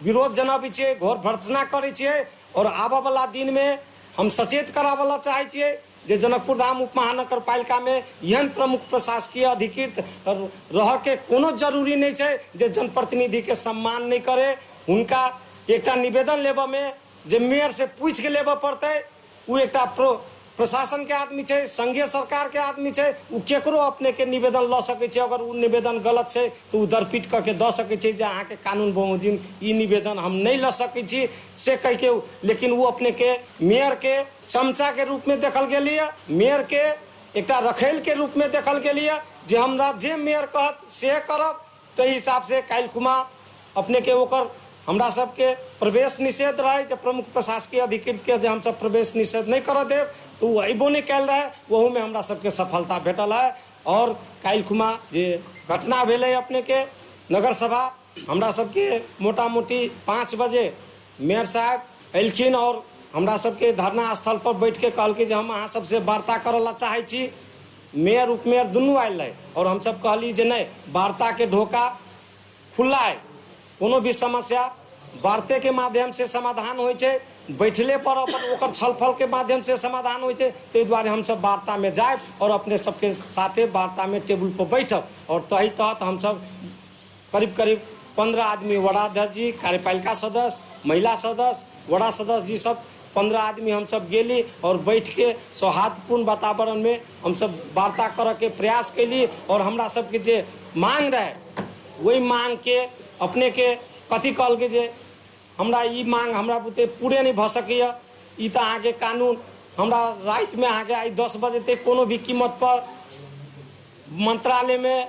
विरोध जनाबै छियै, घोर भर्त्सना करै छियै और आबऽ वाला दिन में हम सचेत करावला चाहै छियै जे जनकपुर धाम उप महानगर पालिका में एहन प्रमुख प्रशासकीय अधिकृत रह के कोनो जरूरी नहीं है जे जनप्रतिनिधि के सम्मान नहीं करे। उनका एकटा निवेदन लेबऽ में जे मेयर से पूछ के लेबऽ पड़तै। वो एकटा प्रशासन के आदमी है, संघीय सरकार के आदमी है, वो केकरो अपने के निवेदन ल सकै छै। अगर वो निवेदन गलत है तो वो दरपीट करके द सकै छै जे अहाँ के कानून बमोजिम ई निवेदन हम नहीं ल सकै छी से कह के। लेकिन वो अपने के मेयर के चमचा के रूप में देखल गेलिए, मेयर के एकटा रखेल के रूप में देखल गेलिए जे हमरा जे मेयर कहत से करब। ताहि हिसाब से काल्हि खुमा अपने के ओकर हमरा सबके प्रवेश निषेध रहे, जब प्रमुख प्रशासकीय अधिकृत के जे हम सब प्रवेश निषेध नहीं कर देव तो वो अयबो नहीं कैल रहे। वहू में हमरा सबके सफलता भेटल है। और काल्हि खुमा जे घटना भेले अपने के नगर सभा, हमरा सबके मोटा मोटी 5 बजे मेयर साहब एलखिन और हमरा सबके धरना स्थल पर बैठ के कहल कि हम अहाँ सबसे वार्ता करला चाहे छी। मेयर उपमेयर दुनू आयल रहे और हम सब कहली जे नहीं, वार्ता के ढोका खुला है, कोनो भी समस्या वार्ते के माध्यम से समाधान होइ छै, बैठले पर अपन ओकर छलफल के माध्यम से समाधान होइ छै। ताहि दुआरे हम सब वार्ता में जाए और अपने सबके साथे वार्ता में टेबुल पर बैठब। और तही तहत हम सब करीब 15 आदमी, वडाध्यक्ष जी, कार्यपालिका सदस्य, महिला सदस्य, वडा सदस्य जी सब 15 आदमी हम सब गेली और बैठ के सौहार्दपूर्ण वातावरण में हम सब वार्ता करे के प्रयास कैली। और हमरा सबके जे मांग रहे वही मांग के अपने के कथी कहल के जे हमरा ई मांग हमरा बुते पूरे नहीं भ सकैया। ई तो अहाँ के कानून हमरा रात में अहाँ के आई 10 बजे तक कोनो भी कीमत पर मंत्रालय में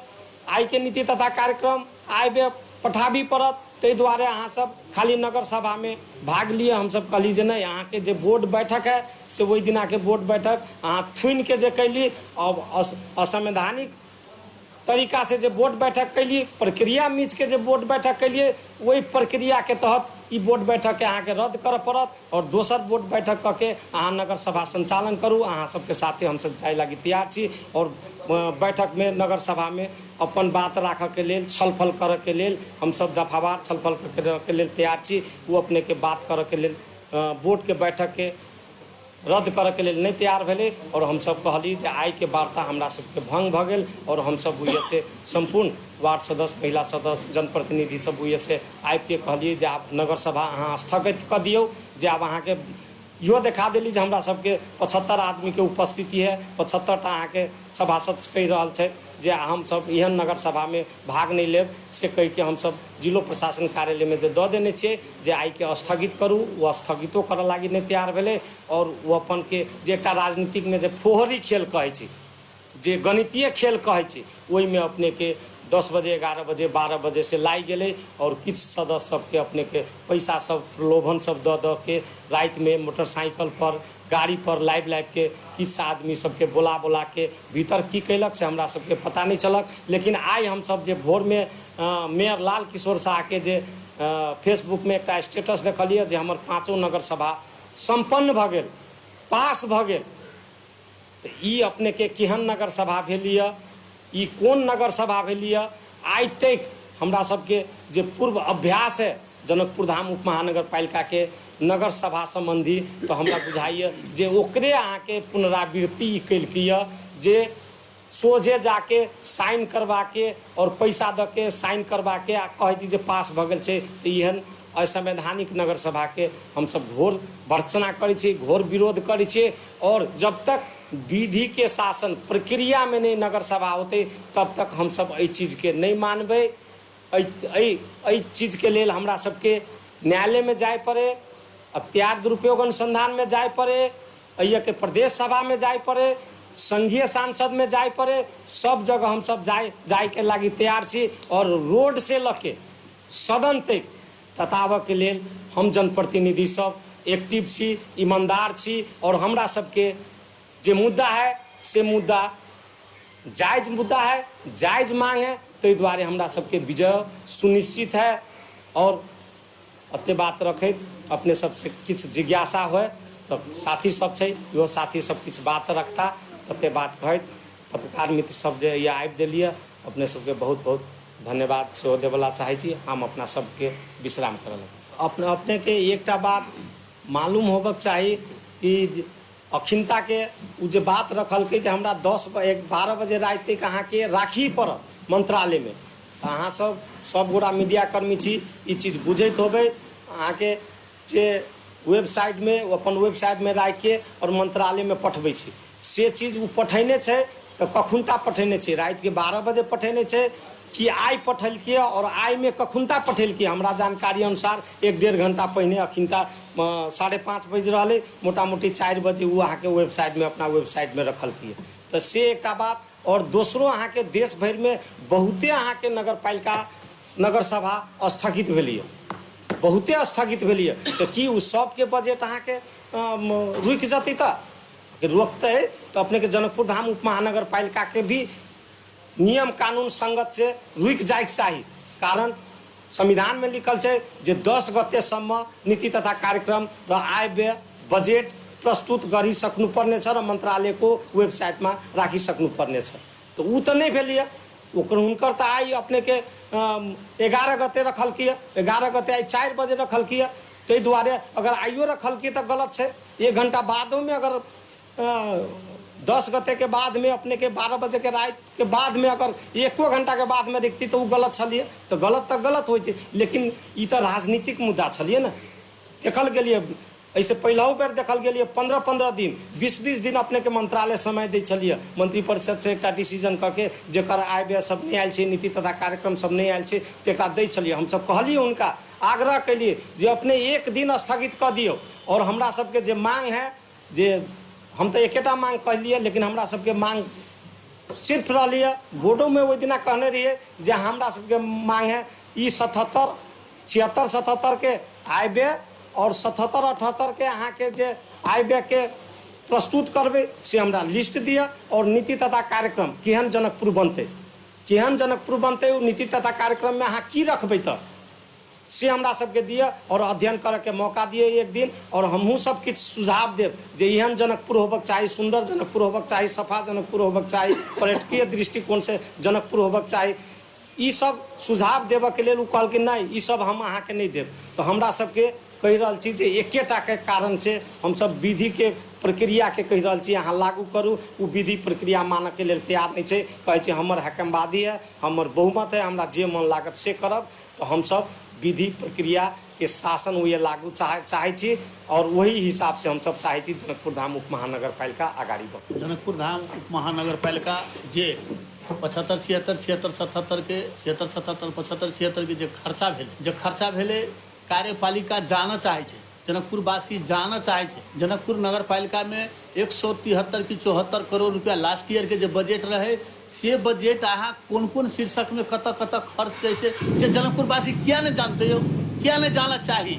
आई के नीति तथा कार्यक्रम आबे पठाबी पड़त। ताहि दुआरे अहाँ सब खाली नगर सभा में भाग लिए। हम सब कहली जे नहीं, अहाँ के जे बोर्ड बैठक है से वही दिना के बोर्ड बैठक अहाँ थुन के जे कैली अब असंवैधानिक तरीका से जे बोर्ड बैठक कैली, प्रक्रिया मीच के जे बोर्ड बैठक कैलिए, वही प्रक्रिया के तहत ई बोर्ड बैठक के अहाँ के रद्द कर पड़त और दोसर बोर्ड बैठक करके अहाँ नगर सभा संचालन करू। अहाँ सबके साथे हम सब जाए लगी तैयार छी और बैठक में नगर सभा में अपन बात राखऽ के लेल, छलफल करऽ के लेल हम सब दफावार छलफल करऽ के लेल तैयार छी। वो अपने के बात करऽ के लेल बोर्ड के बैठक के रद्द करे के लिए नहीं तैयार भेले और हम सब कहली जे आई के वार्ता हमरा सबके भंग भ गेल। और हम सब हुए से संपूर्ण वार्ड सदस्य, महिला सदस्य, जनप्रतिनिधि सब हुए से आबि के कहलिए जे आप नगर सभा अहाँ स्थगित कर दियौ। जे आब अहाँ के इहो देखा देली जे हमरा सबके 75 आदमी के उपस्थिति है, 75 टा अहाँ के सभासद कहि रहल छै जे हम सब एहन नगर सभा में भाग नहीं लेब से कह के हम सब जिलो प्रशासन कार्यालय में जे दऽ देने छियै जे आई के स्थगित करू। वो स्थगितो करऽ लागी नहीं तैयार भेले और वो अपन के जे एकटा राजनीतिक में जे फोहरी खेल कहै छै, जे गणितीय खेल कहै छै, ओहि में अपने के 10 बजे, 11 बजे, 12 बजे से लाई गेले और किछ सदस्य सबके अपने के पैसा सब प्रलोभन सब द के रात में मोटरसाइकिल पर, गाड़ी पर लाइव के किछ आदमी सबके बोला के भीतर की कैलक से हमरा सबके पता नहीं चलक। लेकिन आई हम सब जे भोर में मेयर लाल किशोर शाह के जे फेसबुक में एक स्टेटस देखलिए जे हमर 5 नगर सभा संपन्न भ गेल, पास भ गेल। तो ई अपने के केहन नगर सभा भेलिए, ई कोन नगर सभा भेलिए? आइ तक हमरा सबके जे पूर्व अभ्यास है जनकपुर धाम उप महानगर पालिका के नगर सभा संबंधी, तो हमरा बुझाइए जे ओकरे अहाँ के पुनरावृत्ति कैलकिए जे सोझे जाके साइन करवा के और पैसा द के साइन करवा के आ कहै छी जे पास भ गेल छै। तो एहन असंवैधानिक नगर सभा के हम सब घोर भर्त्सना करै छी, घोर विरोध करै छी। और जब तक विधि के शासन प्रक्रिया में नहीं नगर सभा होते तब तक हम सब एहि चीज के नहीं मानबे। एहि चीज के लेल हमरा सबके न्यायालय में जाए पड़े, अख्तियार दुरुपयोग अनुसंधान में जाए पड़े, अइया के प्रदेश सभा में जाए पड़े, संघीय सांसद में जाए पड़े, सब जगह हम सब जाए के लागी तैयार छी। और रोड से लके सदन तक तताबऽ के लेल हम जनप्रतिनिधि सब एक्टिव छी, ईमानदार छी। और हमरा सबके जे मुद्दा है से मुद्दा जायज मुद्दा है, जायज मांग है। ताहि दुआरे हमरा सबके विजय सुनिश्चित है। और अते बात रखैत अपने सबसे किछु जिज्ञासा होय तो साथी सब छै, इहो साथी सब किछु बात रखता तते बात कहत पत्रकार मित्र सब जे ये आबि देलिए अपने सबके बहुत बहुत धन्यवाद सेहो देवला चाहै छी। हम अपना सबके विश्राम करल अपने के एकटा बात मालूम होबक चाही कि अखिनता के उ जे बात रखल के जे हमरा 10-12 बजे रात तक अहाँ के राखी पड़त मंत्रालय में। अहाँ सब गोटा मीडिया कर्मी छी, ई चीज बुझैत होबै। अहाँ के जे वेबसाइट में अपन वेबसाइट में राखि के और मंत्रालय में पठबै छी, से चीज उ पठेने छै तो कखुनता पठेने छै, रात के 12 बजे पठेने छै कि आइ पठेलकै और आइ में कखुनता पठेलकै। हमरा जानकारी अनुसार 1-1.5 घंटा पहिने अखिनता 5:30 बज रहा, मोटा मोटी 4 बजे वो अहाँ के वेबसाइट में अपना वेबसाइट में रखलकै। तो से एक बात। और दोसरो अहाँ के देश भर में बहुते अहाँ के नगर पालिका नगर सभा स्थगित भेलिए, बहुते स्थगित भेलिए। तो कि उ सबके बजट अहाँ के रुकि जतै तो रोकते तो अपने के जनकपुर धाम उप महानगर पालिका के भी नियम कानून संगत से रुक जाए चाहिए। कारण संविधान में लिखल है जे 10 गतेसम्म नीति तथा कार्यक्रम र आय व्यय बजेट प्रस्तुत करी सक्नु पर्ने छ र मंत्रालय को वेबसाइट में राखी सक्नु पर्ने छ। तो उ तो नहीं भेलिए, ओकर हुनकर तो आई अपने के 11 गते रखल किए, 11 गते आई 4 बजे रखल किए। ताहि दुआरे अगर आइयो रखल किए तो गलत है। 1 घंटा बादों में अगर 10 गते के बाद में अपने के 12 बजे के रात के बाद में अगर 1 घंटा के बाद में रखती तो वो गलत छलिए। तो गलत हो। लेकिन ये तो राजनीतिक मुद्दा छलिए ना, देखल गेलिए। ऐसे पहलू बेर देखल गेलिए 15-15 दिन 20-20 दिन अपने के मंत्रालय समय दै छलिए। मंत्रिपरिषद से एक डिसीजन करके जेकर आय व्यय सब नहीं आयल छै, नीति तथा कार्यक्रम सब नहीं आयल छै, तेकरा दै छलिए। हम सब कहलिए हुनका, आग्रह कलिए जे अपने 1 दिन स्थगित कर दियो। और हमरा सबके जे मांग है, जे हम तो एकेटा मांग कहलिए, लेकिन हमरा सबके मांग सिर्फ रहिए बोर्डो में वो दिना कहने रहिए जे हमरा सबके मांग है ई 77, 76, 77 के आय व्यय और 77, 78 के अहाँ के जे आय व्यय के प्रस्तुत करबे से हमरा लिस्ट दिया। और नीति तथा कार्यक्रम केहन जनकपुर बनते नीति तथा कार्यक्रम में अहाँ की रखबै तो से हमरा सबके दिए और अध्ययन करे के मौका दिए 1 दिन। और हमहूँ सब किछु सुझाव देव जे एहन जनकपुर होबक चाही, सुंदर जनकपुर होबक चाही, सफा जनकपुर होबक चाही, पर्यटकीय दृष्टिकोण से जनकपुर होबक चाही। ई सब सुझाव देबऽ के लेल उ कहलकै नहीं, ई सब हम अहाँ के नहीं देब। तो हमरा सबके कहि रहल छी जे एकेटा के कारण से हम सब विधि के प्रक्रिया के कहि रहल छी अहाँ लागू करू। वो विधि प्रक्रिया मानऽ के लेल तैयार नहीं छै, कहै छै हमर हकमवादी है, हमर बहुमत है, हमरा जे मन लागत से करब। तो हम सब विधि प्रक्रिया के शासन हुए लागू चाहे छी और वही हिसाब से हम सब चाहे छी जनकपुर धाम उप महानगर पालिका आगाड़ी बढ़े। जनकपुर धाम उप महानगर पालिका जे 75, 76, 77 के 76, 77, 75, 76 के जे खर्चा भेले कार्यपालिका जानऽ चाहे छै, जनकपुरवासी जानऽ चाहे छै। जनकपुर नगर पालिका में 173 की 74 करोड़ रुपया लास्ट ईयर के जो बजट रहे, से बजट अहाँ कोन शीर्षक में कत खर्च से जनकपुरवासी किया नहीं जानते हो, किया नहीं जाना चाहिए।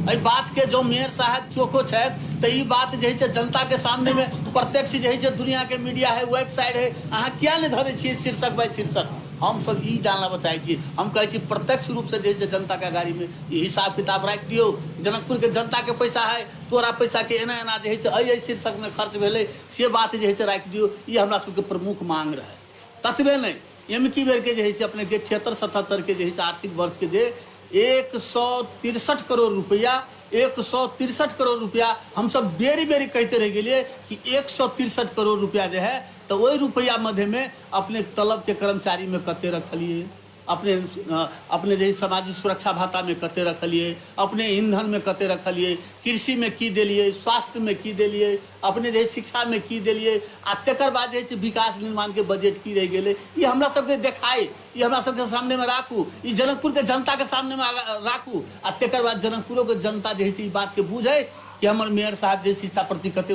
एहि बात के जो मेयर साहब चोखो छथि तो ये बात जे है जनता के सामने में प्रत्यक्ष जे है दुनिया के मीडिया है, वेबसाइट है, अहाँ किया नहीं धरे छियै शीर्षक बाय शीर्षक। हम सब ई जानना चाहे छी, हम कहे छी प्रत्यक्ष रूप से जे जनता के गाड़ी में हिसाब किताब राख दियो। जनकपुर के जनता के पैसा है, तोरा पैसा के एना जे है शीर्षक में खर्च भेले से बात जे है राख दियो। ये हमरा सबके प्रमुख मांग रहे। ततबे नहीं, एमकी बेर के जे है अपने के 76, 77 के जे है आर्थिक वर्ष के जे 163 करोड़ रुपया 163 करोड़ रुपया हम सब बेरी कहते रह गए कि 163 करोड़ रुपया जो है तो वही रुपया मध्य में अपने तलब के कर्मचारी में कते रखलिए, अपने जो सामाजिक सुरक्षा भत्ता में कते रखलिए, अपने ईंधन में कते रखलिए, कृषि में की दिलिए, स्वास्थ्य में की दिलिए, अपने जो शिक्षा में की दिलिए। आ तकर बाद जो विकास निर्माण के बजट की रह गए, ये हमरा सबके देखाई, ये हमरा सबके सामने में राखू, ये जनकपुर के जनता के सामने में राखू। आ तकर बाद जनकपुरों के जनता जो है बात के बुझे कि हमार मेयर साहब जो शिक्षा प्रति कते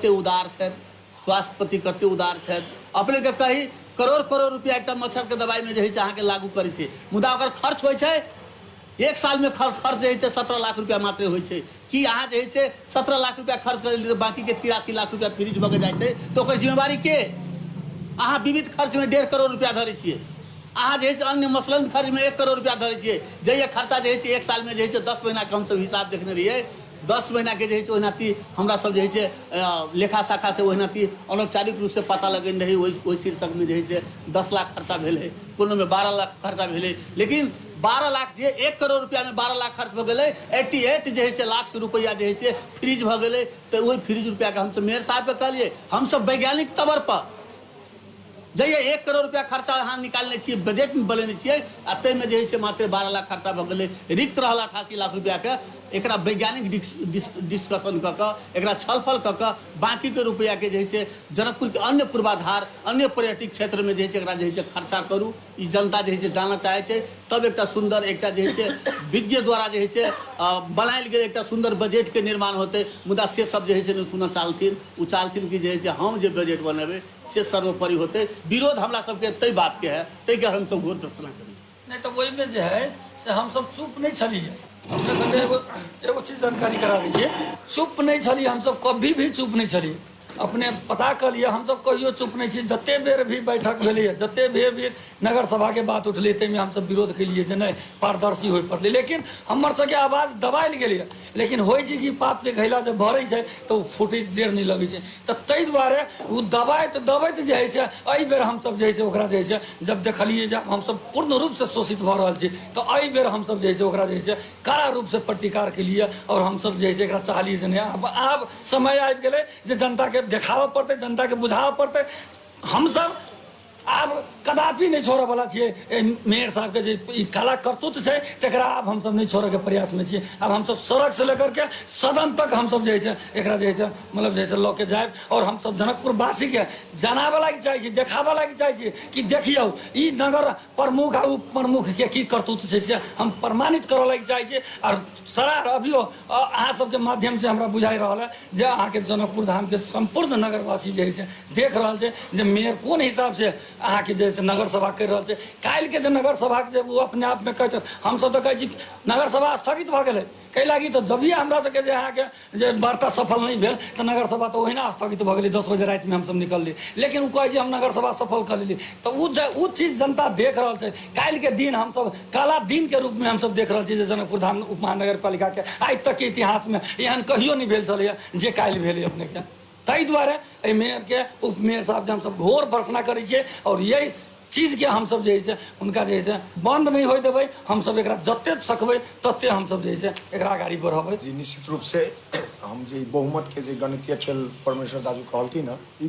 उदार है, स्वास्थ्य प्रति कते उदार है। अपने के कही करोड़ रुपया एक मच्छर के दवाई में जो है अहाँ के लागू करे छे, मुदा अगर खर्च हो 1 साल में खर्च जो है 17 लाख रुपया मात्र हो कि अहाँ जो है 17 लाख रुपया खर्च कर बाकी के 83 लाख रुपया फ्रीज भगे जाए तो ओकर जिम्मेवारी के? अहाँ विविध खर्च में 1.5 करोड़ रुपया धरे छिए, अहाँ जो है अन्य मसलन खर्च में 1 करोड़ रुपया धरे छिए। जे खर्चा जो है 1 साल में जो है 10 महीना के हम सब हिसाब देखने रहिए 10 महीना के जे है से ओहिनाती हमरा सब जे है से लेखा शाखा से ओहिनाती अनौपचारिक रूप से पता लगेने रही ओहि शीर्षक में जे है से 10 लाख खर्चा भेल है, कोनो में 12 लाख खर्चा भेल है। लेकिन 12 लाख जे 1 करोड़ रुपया में 12 लाख खर्च भ गेलै, 88 जे है से लाख रुपया जे है से फ्रीज भ गेलै। तो वही फ्रीज रुपया के हम सब मेयर साहब के कहलिए, हम सब वैज्ञानिक तवर पर जइए 1 करोड़ रुपया खर्चा अहाँ निकालने छियै, बजट में बनेने छियै, आ ताहिमे जे है से मात्र 12 लाख खर्चा भ गेलै। रिक्त रहल 88 लाख रुपया के एकरा वैज्ञानिक डिस्कशन क के एकरा छलफल क के बाकी के रुपया के जे है से जनकपुर के अन्य पूर्वाधार अन्य पर्यटक क्षेत्र में जे है से एकरा जे है से खर्चा करू। ई जनता जे है से जानना चाहे छै, तब एकटा सुंदर एकटा जे है से विज्ञ द्वारा जे है से बनायल गेल एकटा सुंदर बजट के निर्माण होते। मुदा से सब जे है से सुनना चाहथिन, उ चाहथिन कि जे है से हम जे बजट बनेबे से सर्वोपरि होते। विरोध हमरा सबके तै बात के है, तै के हम सब वोट प्रस्ताव करी। नहीं तो वही में जो है से हम सब चुप नहीं छलिए। हमने सबके एगो चीज जानकारी करा दीजिए, चुप नहीं छलिए, हम सब कभी भी चुप नहीं छलिए। अपने पता कर लिया, हम सब कहियो चुप नहीं छी। जते बेर भी बैठक भेलै, जते बेर भी नगर सभा के बात उठलै, ताहिमे हम सब विरोध केलिए जे नहीं पारदर्शी होय पड़लै। लेकिन हमर सबके आवाज दबायल गेलै। लेकिन होइ छै कि पाप के घैला जब भरै छै तो फूटै देर नहीं लगै छै। तो ताहि दुआरे ओ दबाइत जे है से एहि बेर हम सब जे है से ओकरा जे है से जब देखलिए जे हम सब पूर्ण रूप से शोषित भऽ रहल छी, तो एहि बेर हम सब जे है से ओकरा जे है से कड़ा रूप से प्रतिकार केलिए। और हम सब जे है से एकरा चाहलिए जे नहीं आब समय आबि गेलै जे जनता के देखाबऽ पड़तै, जनता के बुझाबऽ पड़तै। हम सब आब कदापि नहीं छोड़े वाला छियै। मेयर साहब के जे काला करतूत छै तकरा आब हम सब नहीं छोड़े के प्रयास में छियै। अब हम सब सड़क से लेकर के सदन तक हम सब जे है एकरा जे है मतलब जे है लऽ के जायब। और हम सब जनकपुर वासी के जनाबे लागी चाहे छी, देखाबे लागी चाहे छी कि देखियौ ई नगर प्रमुख आ उप प्रमुख के की करतूत छै से हम प्रमाणित करऽ लागी चाहे छी। और सारा अभियो अहाँ सबके माध्यम से हमरा बुझाइ रहल है जे अहाँ के जनकपुर धाम के संपूर्ण नगरवासी जे है देख रहल छै जे मेयर कोन हिसाब से अहाँ के जैसे नगर सभा कर रहा है। काल्हि के नगर सभा के वो अपने आप में कहते हम सब तो कहे नगर सभा स्थगित भ गए कई लागी। तो जब भी हमरा सबके जे अहाँ के वार्ता सफल नहीं भेल तो नगर सभा तो ओहिना स्थगित भ गए। 10 बजे रात में हम सब निकलली, लेकिन वो कहे हम नगर सभा सफल कर लेली। तो वो चीज जनता देख रहा है। काल्हि के दिन हम सब काला दिन के रूप में हम सब देख रहा है। जनकपुर धाम उप महानगर पालिका के आज तक के इतिहास में एहन कहियो नहीं भेल छलै जे काल्हि भेलै अपने के। ताहि दुआरे मेयर के उप मेयर साहब के हम सब घोर भर्सना करै छियै। और यही चीज के हम सब जे है उनका जे है बंद नहीं हो देबै। हम सब एकरा जते सकबै तते हम सब जे है एकरा आगाड़ी बढ़ाबै। जी निश्चित रूप से हम जे बहुमत के जे गणितीय खेल परमेश्वर दाजू कहलती ना, ई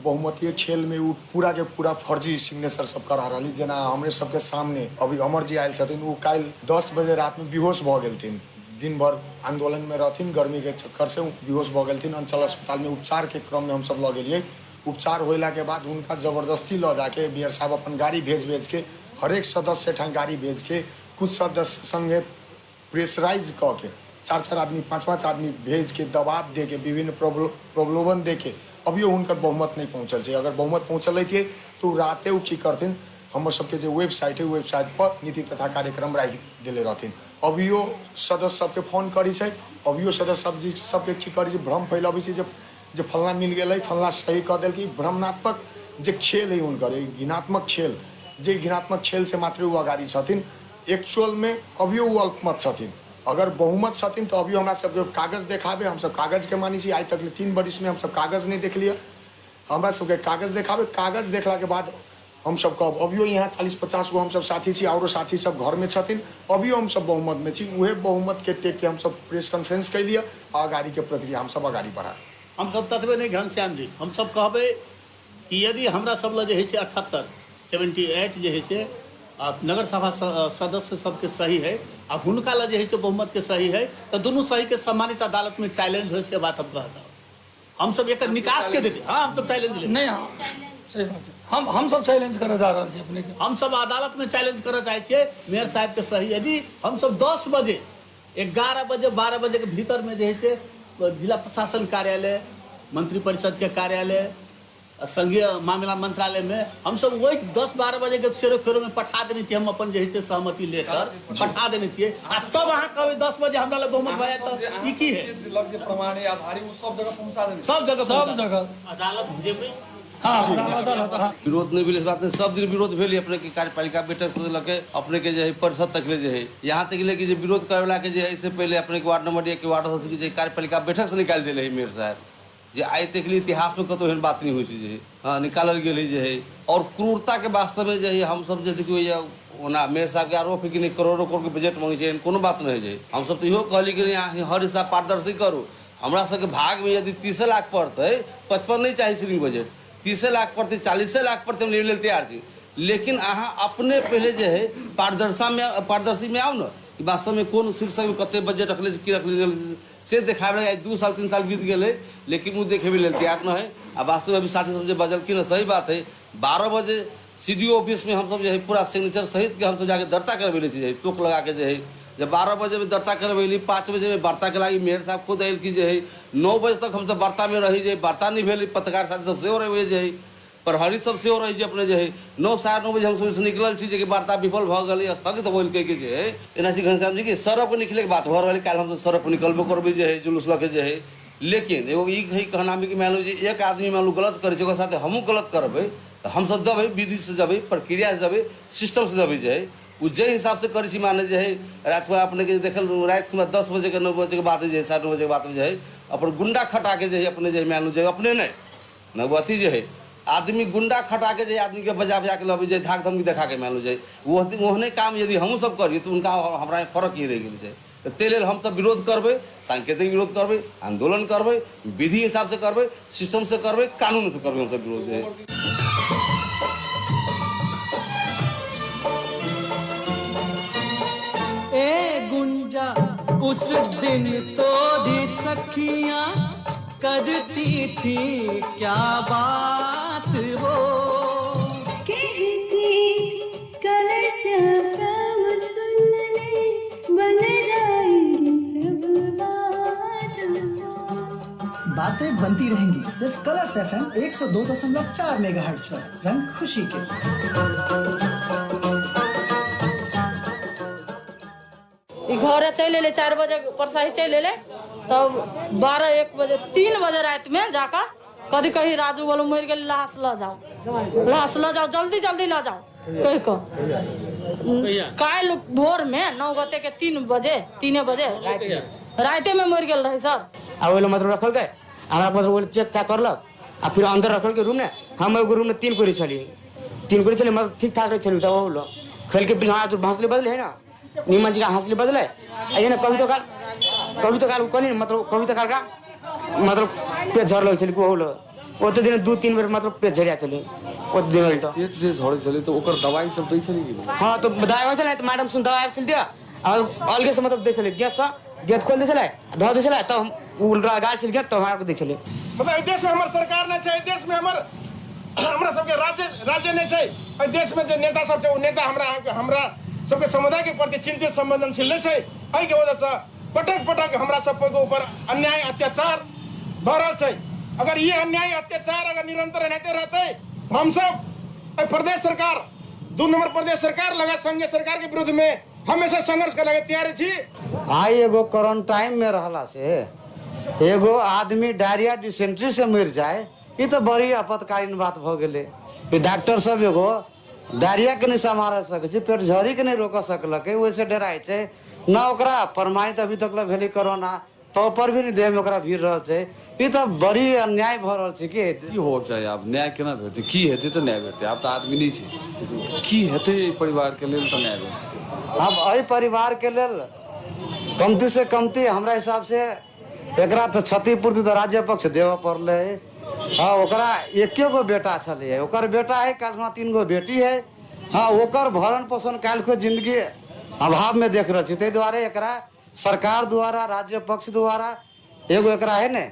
बहुमतीय खेल में वो पूरा के पूरा फर्जी सिग्नेचर सब करा रही। जना हमरे सबके सामने अभी अमर जी आयल छथिन, वो काल्हि 10 बजे रात में बेहोश भ गेलथिन। दिन भर आंदोलन में रहथिन, गर्मी के चक्कर से बेहोश भ गेलथिन। अंचल अस्पताल में उपचार के क्रम में हम सब लऽ गेलिए। उपचार होला के बाद उनका जबरदस्ती ल जाके मेयर साहब अपन गाड़ी भेज के हरेक सदस्य ठान गाड़ी भेज के कुछ सदस्य संगे प्रेशराइज क के 4-4 आदमी 5-5 आदमी भेज के दबाव दे के विभिन्न प्रलोभन दे के अभियो उनकर बहुमत नहीं पहुँचल है। अगर बहुमत पहुँचल है तो राते की करथिन हमर सबके जो वेबसाइट है वेबसाइट पर नीति तथा कार्यक्रम राखि दिले रहथिन। अभियो सदस्य सबके फोन करी छै, अभियो सदस्य सब जी सबके की करी छै भ्रम फैलाबै छै जे फलना मिल गए फलना सही कह दिल कि भ्रमणात्मक जे खेल है उनकर घिनात्मक खेल, जे घिनात्मक खेल से मात्र वो अगाड़ी छथिन। एक्चुअल में अभियो वो अल्पमत छथिन। अगर बहुमत छथिन तो अभियो हमरा सबके कागज देखाबे, हम सब कागज के मानी छी। आज तक 3 वर्ष में हम सब कागज नहीं देख लिया। हमरा सबके कागज देखाबे, कागज देखला के बाद हम सब कब अभियो यहाँ 40-50 गो हम सब साथी छी और साथी सब घर में छथिन। अभियो हम सब बहुमत में छी। उहे बहुमत के टेक के हम सब प्रेस कॉन्फ्रेंस कर लिया, आगाड़ी के प्रक्रिया हम सब आगाड़ी बढ़ा। हम सब ततबे नहीं घनश्याम जी, हम सब कहबे कि यदि हमरा सब लगे है 78 जे है से नगर सभा सदस्य सबके सही है आ हुनका लगे है बहुमत के सही है, तो दोनों सही के सम्मानित अदालत में चैलेंज हो से बात हम कह जाओ। हम सब एक निकास के देते। हाँ हम सब चैलेंज ले नहीं। हाँ सही बात है। हम सब चैलेंज करे जा रहे हैं अपने के। हम सब अदालत में चैलेंज करे चाहे छे मेयर साहब के सही। यदि हम सब 10 बजे 11 बजे 12 बजे के भीतर में जे है से जिला प्रशासन कार्यालय, मंत्री परिषद के कार्यालय, संघीय मामला मंत्रालय में हम सब वही 10-12 बजे के फेरो फेरो में पठा देने चाहिए। हम अपन जे है सहमति लेकर पठा देने चाहिए। तब अहाँ कहबै 10 बजे हमरा लग बहुमत भए तो ई की है प्रमाण आधारी वो सब जगह पहुंचा देने, सब जगह अदालत जेबै हाँ समाधान होता है। विरोध नहीं भेल इस बात में, सब दिन विरोध भेल अपने के कार्यपालिका बैठक से लके अपने के जो है परिषद तक ले जो है, यहाँ तक ले कि जो विरोध करे वाला के जो है, इससे पहले अपने के वार्ड नंबर 1 के वार्ड सदस्य के कार्यपालिका बैठक से निकाल दिले है मेयर साहब, जे आइ तक लिए इतिहास में कतो एहन बात नहीं हुई जे हाँ निकालल गेल जे है। और क्रूरता के वास्तव में जो है हम सब जे देखियो ओना मेयर साहब के आरोप है कि नहीं करोड़ों करोड़ के बजट मांगे छै, कोनो बात नहीं है। हम सब तो इहो कहली कि यहाँ हर हिसाब पारदर्शी करू, हमरा सबके भाग में यदि 30 लाख पड़ते 55 नहीं चाहिए सीलिंग बजट, 30 लाख पड़ते 40 लाख पड़ते हम ले तैयार छी, लेकिन अहाँ अपने पहले जो है पारदर्शी में आओ ना कि वास्तव में कौन शीर्षक में कते बजट रखले की रखले से देखावे। 2 साल 3 साल बीत गए लेकिन वो देखे भी तैयार न है। आ वास्तव में अभी साथी सब बजल की ना सही बात है, 12 बजे CDO ऑफिस में हम सब जो है पूरा सिग्नेचर सहित के हम सब जाके दर्ता करवे छी, टोक लगा के जो है जब 12 बजे में दर्ता करवेली, 5 बजे में वार्ता के लगी मेयर साहब खुद आयल की जो है 9 बजे तक हम सब वार्ता में रही जे, वार्ता नहीं भेल, पत्रकार साथी सब सेहो रहे जे है, प्रहरी सब सेहो रही जे अपने जो है 9 साढ़े 9 बजे हम सब निकल छी जे वार्ता विफल भ गई स्थगित बोल के जे है। एना छी घनश्याम जी की सड़क पर निकले के बात भ रही, काल हम सड़क पर निकलबो करबे जे है जुलूस लके जे है, लेकिन एगो ई कहना कि मान लो जे एक आदमी मान लो गलत करे ओकर साथे हमहूँ गलत करबै तो हम सब जब विधि से जब प्रक्रिया से जब सिस्टम से जब जे वो जे हिसाब से करी माने जे है रात में अपने के देखल रात के 10 बजे के 9 बजे के बाद जे 9:30 बजे के बाद में जे है अपन गुंडा खटा के जे अपने जे मान लो जे अपने नहीं नगवती जे है आदमी गुंडा खटा के जे आदमी के बजा के लबे जे धाक धमकी देखा के मान लो जे ओहने काम यदि हम सब करिए तो उनका हमारा फर्क ही रह गए। तो ते लेल हम सब विरोध करबे, सांकेतिक विरोध करबे, आंदोलन करबे, विधि हिसाब से करबे, सिस्टम से करबे, कानून से करबे, हम सब विरोध है। ए गुंजा उस दिन तो भी सखियां करती थी क्या बात वो, कहती थी कलर से सुनने बन जाएगी सब बातें बनती रहेंगी सिर्फ कलर्स FM 102.4 मेगाहर्ट्ज पर, रंग खुशी के। घर चल ले 4 बजे परसाही चल ले तब 12-1 बजे 3 बजे रात में जाकर कभी कहीं राजू बोलो मर गए लाश ल जाओ जल्दी जल्दी ला जाओ कह को काल भोर में 9 गते के 3 बजे राते में मर गए रहे सर। आ मतलब रखल गए हमारा मतलब चेक चाक करलक आ फिर अंदर रखल के रूम में हम एगो रूम में 3 कोरी चली मतलब ठीक ठाक रहे चली तब वो खेल के बिना भांसले बदले है ना नीमन जी का हंसली बदले ये ना कभी तो काल कहनी मतलब कभी तो काल का मतलब पेट झड़ चली ओते दिन 2-3 बेर मतलब पेट झड़िया चली ओते दिन तो पेट से झड़े चली तो ओकर दवाई सब दै चली की हां तो दवाई चले तो मैडम सुन दवाई चल दिया और अलगे से मतलब दे चले गेट खोल दे चले धो दे चले तो हम उल्टा गाल चल गया तो हमारे को दे चले मतलब देश में हमार सरकार नहीं चाहिए, देश में हमरा सबके राज्य नहीं चाहिए, देश में जो नेता सब छै नेता हमरा सबके समुदाय के प्रति चिंतित संवेदनशील नहीं है। एहि के वजह से पटक हमरा सब के ऊपर अन्याय अत्याचार भ रहल छै। अगर ये अन्याय अत्याचार अगर निरंतर रहते रहते हम सब प्रदेश सरकार 2 नंबर प्रदेश सरकार लगा संघीय सरकार के विरुद्ध में हमेशा संघर्ष करे लगे तैयार छी। आई एगो क्वारंटाइन में रहला से एगो आदमी डायरिया डिसेंट्री से मर जाए ये तो बड़ी आपातकालीन बात भ गेले। डॉक्टर सब एगो डायरिया के नहीं संभाल सके पेट झड़ी के नहीं रोक सकलक वैसे डराए छै ना ओकरा प्रमाणित अभी तक भेले कोरोना तो पर भी नहीं देह में ओकरा भीड़ रहल छै। ये तो बड़ी अन्याय भ रहल छै की हो चाहे आब न्याय केना भेटते की हेतै तो न्याय भेटते। आब तो आदमी नहीं छै की हेतै परिवार के लेल तो न्याय भेटते। अब एहि परिवार के लेल कमती से कमती हमरा हिसाब से एकरा तो क्षतिपूर्ति तो राज्य पक्ष देव पड़ले। हाँ ओकरा 1 गो बेटा छले ओकर बेटा है काल 3 गो बेटी है। हाँ ओकर भरण पोषण काल को जिंदगी अभाव में देख रहे ताहि दुआरे एकरा सरकार द्वारा राज्य पक्ष द्वारा एगो एकरा है ने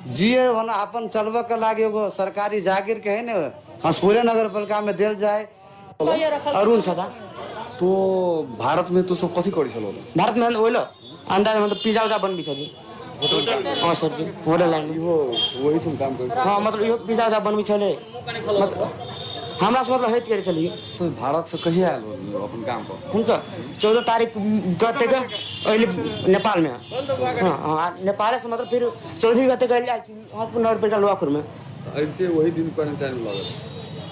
जिये अपन चलबे के लागे एगो सरकारी जागीर के है ने हंसपुरे नगर पालिका में दिल जाए। अरुण सदा तो भारत में तो सब कथी करी छलो भारत में ओइलो अंडा मतलब पिज्जा उजा बनबी छली। हाँ सर जी होटल लाइन वही तुम काम कर हाँ मतलब यो पिज्जा उजा बनबी छले मतलब हमरा से मतलब हेत करे चलिए। तो भारत से कहिया आयल अपन काम पर हुन्छ 14 तारिख गते के अहिले नेपाल में हाँ नेपाल से मतलब फिर 14 गते के हंसपुर नगर पालिका लोहापुर में ऐसे वही दिन क्वारंटाइन लगल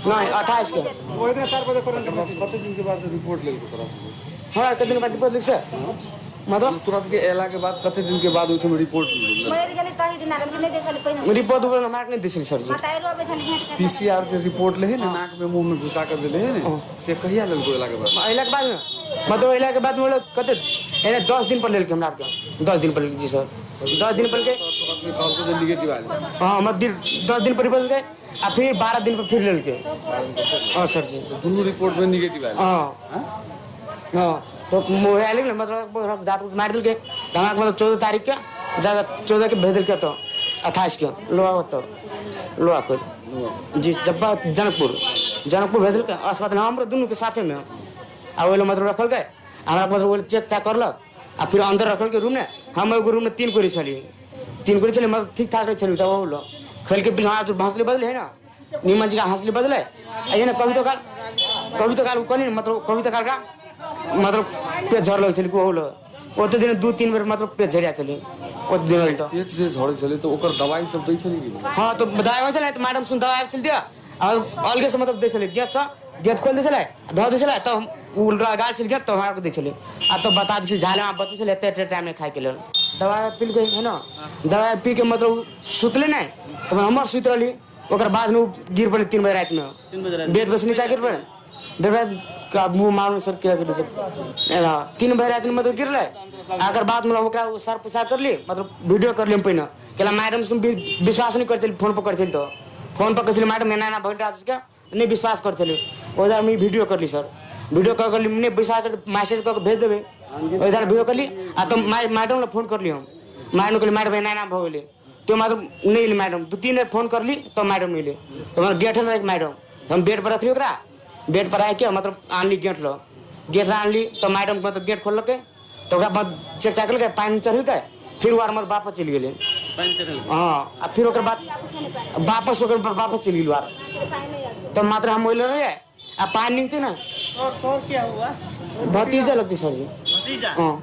नहीं 28 के वही दिन 4 बजे क्वारंटाइन कते दिन के बाद रिपोर्ट ले तोरा से हाँ कितने दिन बाद रिपोर्ट लिख से मतलब तोरा के एला के बाद कते दिन के बाद ओइठम रिपोर्ट मिलल मर गेले कहि दिन आगन के नहीं दे चले पहिने रिपोर्ट ऊपर हमारा नहीं दिसल सर जी बताए रोबे छन भेंट कर पीसीआर से रिपोर्ट ले है ना नाक में मुंह में घुसा कर देले है ना से कहिया लेल को एला के बाद अइला के बाद में मतलब अइला के बाद में लोग कते एने 10 दिन पर लेल के हमरा के 10 दिन पर जी सर 10 दिन पर के कॉल को नेगेटिव आइल हां मत 10 दिन पर रिपोर्ट गए आ फिर 12 दिन पर फिर लेल के हां सर जी दोनों रिपोर्ट में नेगेटिव आइल हां हां तो मोहे आइल ना मतलब दांत मार दिल के हमारा मतलब 14 तारीख के ज्यादा 14 के भेज दिल के तो 28 के लोआ तो लोआ को जी जब जनकपुर भेज दिल के अस्पताल हम दोनों के साथे में आ ओले मतलब रखल गए हमरा मतलब ओले चेक चाक करलक आ फिर अंदर रखल के रूम में हम एगो रूम में 3 कोरी चली मतलब ठीक ठाक रहे चली तब वो लोग खेल के बिना हंसले बदले है ना नीमन जी का हंसले बदले ये ना कभी तो काल कहली मतलब कभी तो काल का मतलब पेट झरल चली को होलो ओते दिन 2-3 बार मतलब पेट झरिया चली ओते दिन तो पेट से झरे चले तो ओकर दवाई सब दै छली कि हां तो दवाई चले तो मैडम सुन दवाई चल दिया और अलगे से मतलब दे चले गेट से गेट खोल दे चले धो दे चले तो उल्टा गाल चल गया तो हमारे को दे चले आ तो बता दे झाले में बत्ती चले एते टाइम में खाए के लेल दवाई पी के है ना दवाई पी के मतलब सुतले नहीं तो हमर सुत रहली ओकर बाद में गिर पड़े 3 बजे रात में बेड बस नीचे गिर पड़े बेड का मुंह मारो सर क्या गिर से 3 बजे रात में मतलब गिरले आकर बाद में ओकरा सर प्रसार कर ली मतलब वीडियो कर ली पहिने केला मैडम सुन विश्वास नहीं करते फोन पर करते तो फोन पर कहते मैडम ना भइल रात के नहीं विश्वास करते ओदा मैं वीडियो कर ली सर वीडियो कॉल कर ली मैंने विश्वास कर मैसेज करके भेज देबे इधर वीडियो कर ली आ तो मैडम ने फोन कर ली हम मैडम को मैडम ना भ गेले तो मतलब नहीं ली मैडम 2-3 बार फोन कर ली तो मैडम नहीं ले तो मतलब गेट है मैडम हम बेड पर रखली ओकरा बेड पर आके मतलब आन ली गेट आन ली तो मैडम मतलब गेट खोल के तो ओकरा बाद चेक चाक के पानी चढ़ के फिर वो हमारे वापस चली गेले पानी चढ़ल हां फिर ओकर बाद वापस चली गेल वार तो मात्र हम बोल रहे आ पानी निकते ना और क्या हुआ भतीजा लगती सर जी भतीजा हां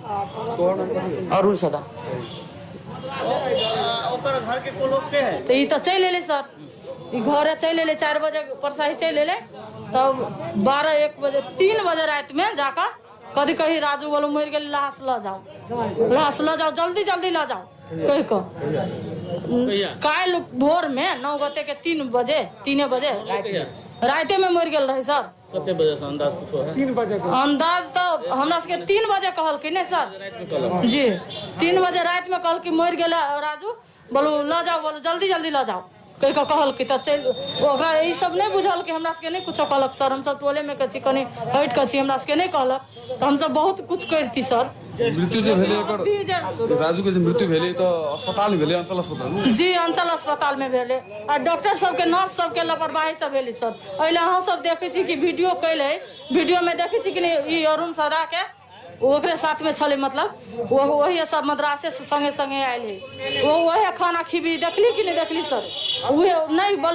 अरुण सदा ओकर घर के को लोग के है तो ई तो चल एले सर ई घर चल एले 4 बजे परसाही चल एले तब 12-1 बजे 3 बजे रात में जाकर कदी कही राजू बोलो मर गेल लाश ल जाओ जल्दी ल जाओ कह को काल भोर में 9 गते के 3 बजे राते में मर गेल रहे सर कते बजे से अंदाज कुछो है 3 बजे अंदाज तो हमरा सके 3 बजे कहल कि नहीं सर जी 3 बजे रात में कहल कि मर गेल राजू बोलो ल जाओ बोलो जल्दी ल जाओ कह के कहल कि तो चल ओकरा ई सब नहीं बुझल कि हमरा सके नहीं कुछ कहलक सर हम सब टोले में कछि कनी हट कछि हमरा सके नहीं कहलक तो हम सब बहुत कुछ करती सर मृत्यु जे भेले एकर राजू के जे मृत्यु भेले तो अस्पताल में भेले अंचल अस्पताल में जी अंचल अस्पताल में भेले आ डॉक्टर सब के नर्स सब के लापरवाही सब भेली सर अइला हम सब देखे छी कि वीडियो कैले वीडियो में देखे छी कि ई अरुण सदा के ओकरे साथ में चले मतलब वो वही सब मद्रासे से संगे आए वो वही खाना खीबी देखली कि नहीं देखली सर वही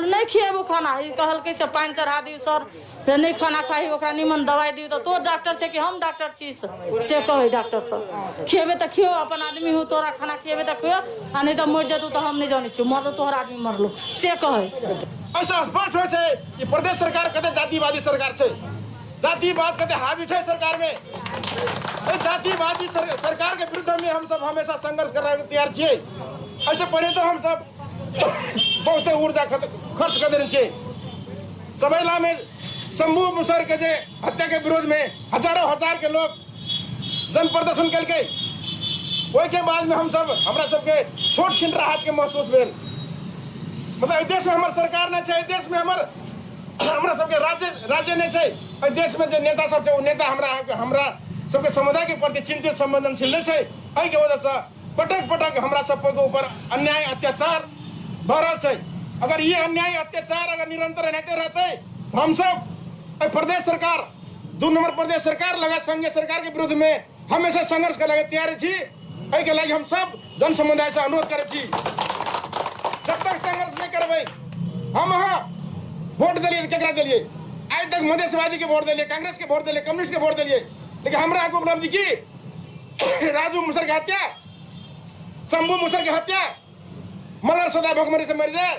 नहीं खिएबो खाना ई कहल कैसे पानी चढ़ा दी सर से नहीं खाना खाई ओकरा निमन दवाई दी तो डॉक्टर से कि हम डॉक्टर छी से कहे डॉक्टर सर खिएबे तो खियो अपन आदमी हो तोरा खाना खिएबे तो खियो आ नहीं तो मर जेतू तो हम नहीं जानी छी मर तोहर आदमी मरलो से कहे ऐसा स्पष्ट हो छै कि प्रदेश सरकार कते जातिवादी सरकार छै जातिवाद कते हावी छै सरकार में जातिवादी सरकार के विरुद्ध में हम सब हमेशा संघर्ष करने के तैयार छियै ऐसे पहले तो हम सब बहुत ऊर्जा खर्च कर देने छियै सबैला में शंभू मुसर के जे हत्या के विरोध में हजारों हजार के लोग जन प्रदर्शन कलके ओहि के बाद में हम सब हमरा सबके छोट छिन राहत के महसूस भेल मतलब देश में हमार सरकार नहीं छै देश में हमरा सबके राज्य नहीं छै देश में जो नेता सब छै नेता हमरा सबके समुदाय के प्रति चिंतित संवेदनशील नहीं छै एहि के वजह से पटक हमरा सब के ऊपर अन्याय अत्याचार भ रहल छै अगर ये अन्याय अत्याचार अगर निरंतर रहते रहते हम सब प्रदेश सरकार 2 नंबर प्रदेश सरकार लगा संघीय सरकार के विरुद्ध में हमेशा संघर्ष करे लगे तैयार छी एहि के लागि हम सब जन समुदाय से अनुरोध करे छी जब तक संघर्ष नहीं करबै हम वोट दिलिए केकरा दिलिए आज तक मधेशवादी के वोट दिलिए कांग्रेस के वोट दिलिए कम्युनिस्ट के वोट दिलिए लेकिन हमरा को उपलब्धि की राजू मुसर की हत्या शंभू मुसर की हत्या मलर सदा भोगमरी से मर जाए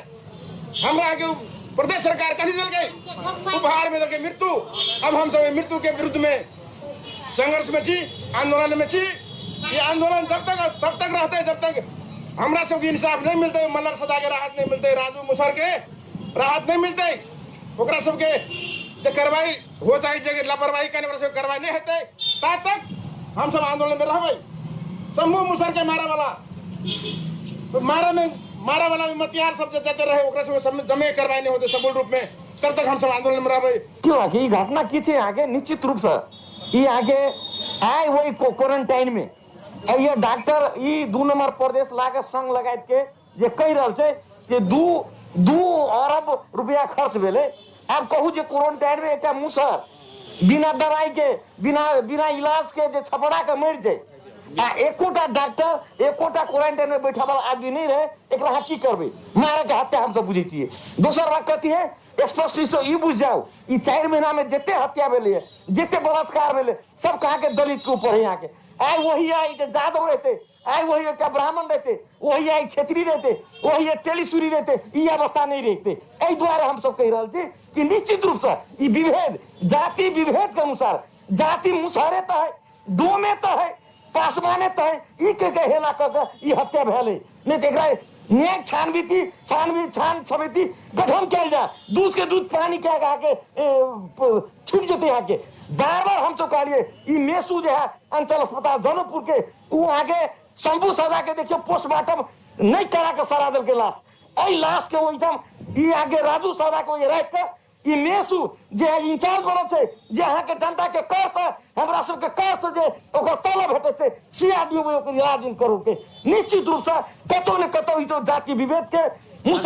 हमरा आगे प्रदेश सरकार कथी दिल गई उपहार में दिल मृत्यु। अब हम सब मृत्यु के विरुद्ध में संघर्ष में छी, आंदोलन में छी। ये आंदोलन तब तक रहते जब तक हमरा सबके इंसाफ नहीं मिलते, मल्लर सदा के राहत नहीं मिलते, राजू मुसर के राहत नहीं मिलते, ओकरा सबके जो कार्रवाई हो चाहे जगह लापरवाही करने वाला सब कार्रवाई नहीं होते, तब तक हम सब आंदोलन में रहबे। शंभू मुसर के मारा वाला में मतियार सब जाते रहे, ओकरा सब जमे कार्रवाई नहीं होते सबूल रूप में, तब तक हम सब आंदोलन में रहबे। क्यों आगे घटना की छे आगे निश्चित रूप से ये आगे आए वही क्वारंटाइन में ये डॉक्टर ये 2 नंबर प्रदेश लाके संग लगाइत के जे कह रहल छे जे 2 अरब रुपया खर्च भेले। अब कहू जे क्वारंटाइन में एक मुसर बिना दवाई के बिना इलाज के जे छपड़ा के मर जाए आ एकोटा डॉक्टर एकोटा क्वारंटाइन में बैठा वाला आदमी नहीं रहे, एकरा की करबे? मारे के हत्या हम सब बुझे छिए। दोसर बात कथी है स्पष्ट ई बुझ जाओ ई 4 महीना में जितने हत्या भेले जितने बलात्कार भेले सब कहाँ के दलित के ऊपर है। यहाँ के आए वही आई जादव रहते, आए वही एक ब्राह्मण रहते, वही आई क्षेत्रीय रहते, वही एक तेलीसुरी रहते, ये अवस्था नहीं रहते। एहि द्वारा हम सब कह रहे थे कि निश्चित रूप से ई विभेद जाति विभेद के अनुसार जाति मुसहरे तो है, डोमे तो है, पासवाने तो है, ई के हेला कर ई हत्या भेले नहीं देख रहा है। न्याय छान समिति गठन किया जाए, दूध के दूध पानी क्या कहा के छूट जाते यहाँ के। बार हम सब कहिए मेसू जो है अंचल अस्पताल जनकपुर के वो आगे शंभू सदा के देखिए पोस्टमार्टम नहीं करा के सरा दल के लाश लाश के वही आगे राजू सदा के राख के मेसू जे इंचार्ज बनल छे जे अहाँ के जनता के कर से हमरा सब के कर से जे ओकर तलब भेटे छे सीआरडीओ में ओकर इलाज करू के निश्चित रूप से कतो ने कतो ई तो जाति विभेद के हम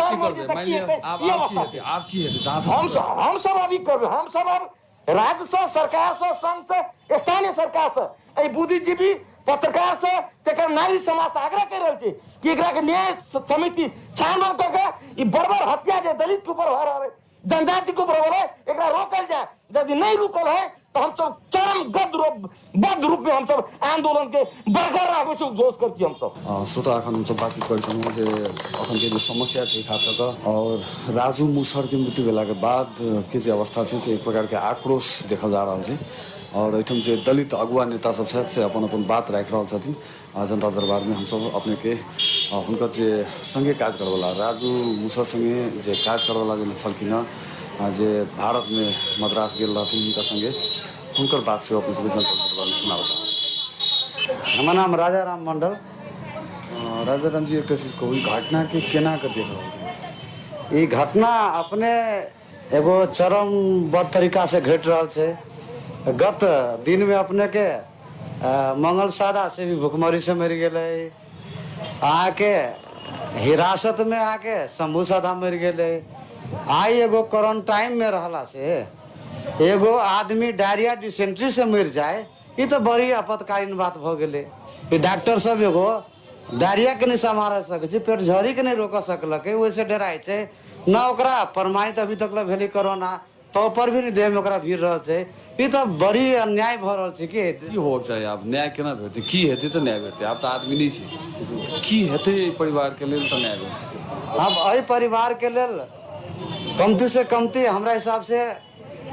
सब अभी करबे। हम सब अब राज्य से सरकार से संघ से स्थानीय सरकार से बुद्धिजीवी पत्रकार से तेकर नागरिक समाज से आग्रह कर रहे कि एकरा के न्याय समिति छानबीन करके बर्बर हत्या जे दलित के ऊपर हो रहा है जनजाति के ऊपर हो रहा है एकरा रोकल जाए। यदि नहीं रुकल है तो हम सब चरम बद्ध रूप में हम सब आंदोलन के बरकरार राखे से उद्घोष करछी। हम सब श्रोता अखन हम सब बातचीत कर छौं जे अखन के जो समस्या छै खास करके और राजू मुसर के मृत्यु भेला के बाद के जे अवस्था छै से एक प्रकार के आक्रोश देखल जा रहल छै और एठम जे दलित अगुवा नेता सब छथि से अपन बात राखि रहल छथिन जनता दरबार में। हम सब अपने के हुनकर जे संगे काज करवला राजू मुसर संगे जे काज करवला जे छलखिन जे भारत में मद्रास गेल रहथिन हुनका संगे हुनकर बात से अपने सबके जनता दरबार में सुनाओ चाहब। हमर नाम राजा राम मंडल। राजा राम जी एक चीज कहू घटना के केना के देख रहल ई घटना अपने एगो चरमबद्ध तरीका से घट रहल छै। गत दिन में अपने के मंगल सादा से भी भुखमरी से मर गए, आके हिरासत में आके शंभू सादा मर गए। आई एगो क्वारंटाइन में रहला से एगो आदमी डायरिया डिसेंट्री से मर जाए ये तो बड़ी आपातकालीन बात भ गेले। डॉक्टर सब एगो डायरिया के नहीं संभाल सके, पेट झड़ी के नहीं रोक सकलक, वैसे डराए छै न ओकरा प्रमाणित अभी तक भेली कोरोना तो पर भी नहीं देह में ओकरा भीड़ रहल छै। ये तो बड़ी अन्याय भ रहल छै। की होक चाही आब न्याय केना भेटतै की हेतै तऽ न्याय भेटतै। आब तऽ आदमी नहीं छै की हेतै परिवार के लेल तऽ न्याय भेटतै। अब एहि परिवार के लेल कमती से कमती हमरा हिसाब से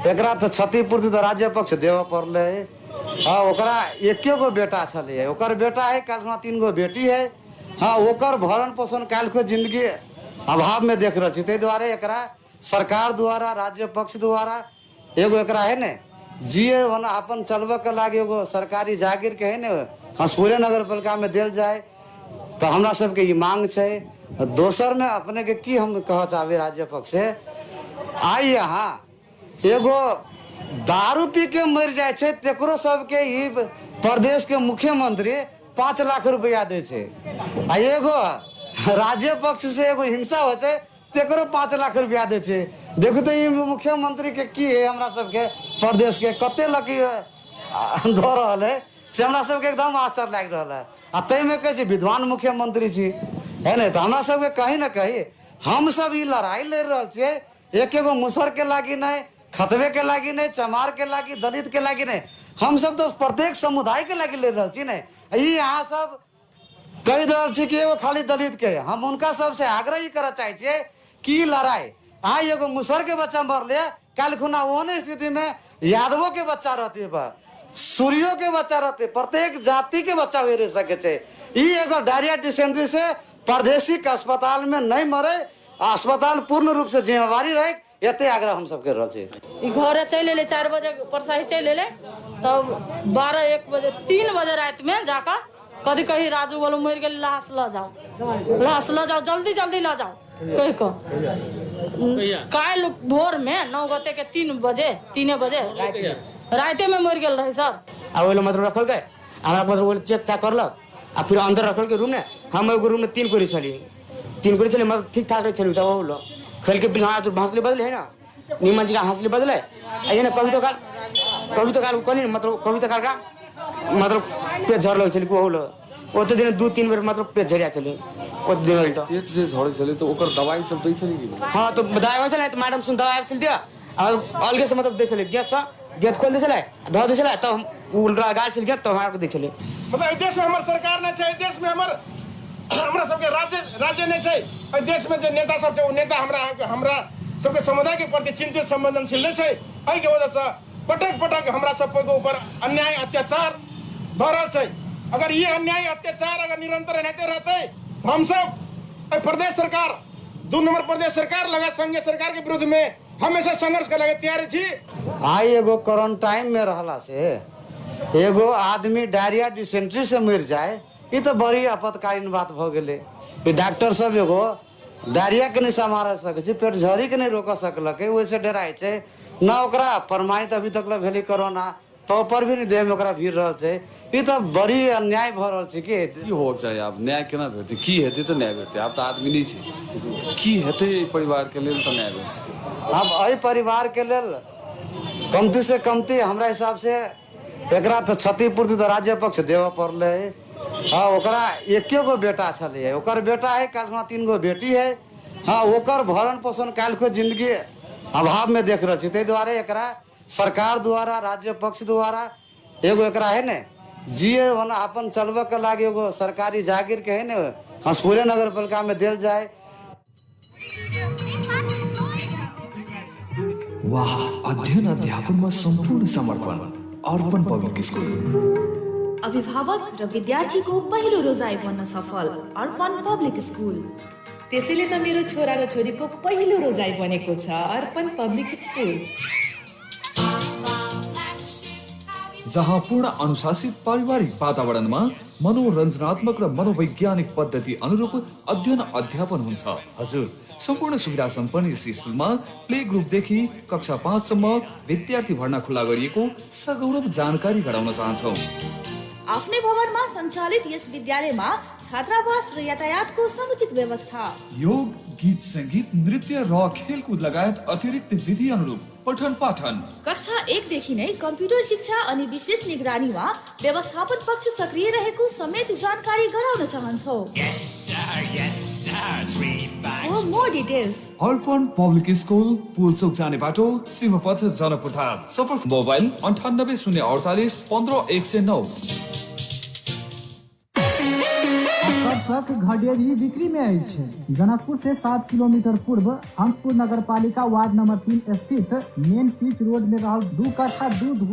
एकरा तो क्षतिपूर्ति तो राज्य पक्ष देव पड़ले। हाँ ओकरा एके गो बेटा छले, ओकर बेटा है काल 3 गो बेटी है। हाँ ओकर भरण पोषण काल को जिंदगी अभाव में देख रहे थे, द्वारे एकरा सरकार द्वारा राज्य पक्ष द्वारा एगो एकरा है ने जिये अपन चलबे के लागे एगो सरकारी जागीर के है ने हंसपुरे नगर पालिका में दिल जाए तो हमरा सबके ये मांग छै। दोसर में अपने के की हम कह चाहबे राज्य पक्ष से आई यहाँ एगो दारू पी के मर जाए छै तेकरो सबके ई प्रदेश के मुख्यमंत्री 5 लाख रुपया दे छै। आ एगो राज्य पक्ष से एगो हिंसा हो छै तेकरो 5 लाख रुपया दे छै। देखो तो ई मुख्यमंत्री के की है हमरा सबके प्रदेश के कते लकी दो रहल है से हमरा सबके एकदम आश्चर्य लाग रहल है। आ तै में कहे छै विद्वान मुख्यमंत्री छी है ने, तो हमरा सबके कहीं ना कहीं हम सब ई लड़ाई लड़ रहल छियै एक एगो मुसर के लागी नहीं, खतवे के लागी नहीं, चमार के लागी, दलित के लागी नहीं, हम सब तो प्रत्येक समुदाय के लागी लड़ रहल छी ने। ई यहाँ सब कह रहल छी कि एगो खाली दलित के हम उनका सबसे आग्रह ही करऽ चाहे छियै की लड़ाई हाँ एगो मुसर के बच्चा मरले कल खुना ओने स्थिति में यादवों के बच्चा रहते बा सूर्यों के बच्चा रहते प्रत्येक जाति के बच्चा हुए रह सके छे ई एगो डायरिया डिसेंट्री से प्रादेशिक अस्पताल में नहीं मरे अस्पताल पूर्ण रूप से जिम्मेवारी रहे एते आग्रह हम सबके रह छे ई घरे चल ले 4 बजे परसाही चल ले तब 12-1 बजे 3 बजे रात में जाकर कभी कहीं राजू बोलो मर गए लाश ल जाओ जल्दी ल जाओ कह को काल भोर में 9 गते के 3 बजे राते में मर गए रहे सर आ वो मतलब रखल गए हमरा मतलब वो चेक चाक करलक आ फिर अंदर रखल के रूम ने हम एगो रूम में 3 कोरी चली मतलब ठीक ठाक रहे चली तब वो लो खेल के बिना हंसले बदले है ना नीमन जी का हंसले बदले ये ना कभी तो काल कहली मतलब कभी तो काल का मतलब पेट झड़ लगे चली को लो ओते दिन 2-3 बार मतलब पेट झरिया चली ओते दिन तो पेट से झड़े चले तो ओकर दवाई सब दै चली की हां तो दवाई चले तो मैडम सुन दवाई चल दिया और अलगे से मतलब दे चले गेट खोल दे चले धो दे चले तो हम उल्टा गाल चल गया तो हमारे को दे चले मतलब देश में हमार सरकार नहीं है देश में हमरा सबके राज्य नहीं है देश में जो नेता सब है नेता हमरा सबके समुदाय के प्रति चिंतित संवेदनशील नहीं है एहि के वजह से पटक हमरा सबके ऊपर अन्याय अत्याचार भ रहा है अगर ये अन्याय अत्याचार अगर निरंतर रहते तो हम सब प्रदेश सरकार 2 नंबर प्रदेश सरकार लगा संघीय सरकार के विरुद्ध में हमेशा संघर्ष करे तैयार छी आई एगो क्वारंटाइन में रहला से एगो आदमी डायरिया डिसेंट्री से मर जाए ये तो बड़ी आपातकालीन बात भ गेले डॉक्टर सब एगो डायरिया के नहीं संभाल सके पेट झड़ी के नहीं रोक सकलक वैसे डराई छे ना ओकरा प्रमाणित अभी तक भेली कोरोना तो पर भी नहीं देह में ओकरा भीड़ रहल छे ये तो बड़ी अन्याय भ रहल छे की हो चाहे आप न्याय केना भेटते की हेते तो न्याय भेटते आप तो आदमी नहीं छी की हेते परिवार के लेल तो न्याय भेटते अब एहि परिवार के लेल कमती से कमती हमरा हिसाब से एकरा तो क्षतिपूर्ति तो राज्य पक्ष देव पड़ले हाँ ओकरा एके गो बेटा छले ओकर बेटा है काल 3 गो बेटी है हाँ ओकर भरण पोषण काल को जिंदगी अभाव में देख रहे ताहि दुआरे एकरा सरकार द्वारा राज्य पक्ष द्वारा एगो एकरा है ने जिये अपन चलबे के लागे एगो सरकारी जागीर के है ने हंसपुरे नगर पालिका में दिल जाए वाह अध्ययन अध्यापन में संपूर्ण समर्पण अर्पण पब्लिक स्कूल अभिभावक र विद्यार्थीको पहिलो रोजाइ बन्न सफल अर्पण पब्लिक स्कुल त्यसैले त मेरो छोरा र छोरीको पहिलो रोजाइ बनेको छ अर्पण पब्लिक स्कुल जहाँ पूर्ण अनुशासित पारिवारिक वातावरणमा मनोरञ्जनात्मक र मनोवैज्ञानिक पद्धति अनुरूप अध्ययन अध्यापन हुन्छ हजुर सम्पूर्ण सुविधा सम्पन्न यस स्कुलमा प्ले ग्रुपदेखि कक्षा 5 सम्म विद्यार्थी भर्ना खुला गरिएको सगौरव जानकारी गराउन चाहन्छौँ आफ्नै भवनमा सञ्चालित यस विद्यालयमा छात्रावास र यातायातको समुचित व्यवस्था योग गीत संगीत नृत्य र खेलकुद लगायत अतिरिक्त विधि अनुरूप पठन पाठन कक्षा 1 देखि नै कम्प्युटर शिक्षा अनि विशेष निगरानीमा व्यवस्थापन पक्ष सक्रिय रहेको समेत जानकारी गराउन चाहन्छौ For more details Arpan public school Pulchowk जाने बाटो सिंहपथ जनकपुर धाम सफल मोबाइल 9808 15109 आकर्षक घड़ेरी बिक्री में अछि जनकपुर से 7 किलोमीटर पूर्व हंसपुर नगर पालिका वार्ड नंबर 3 स्थित मेन पिच रोड में रहल 2 कट्ठा दूध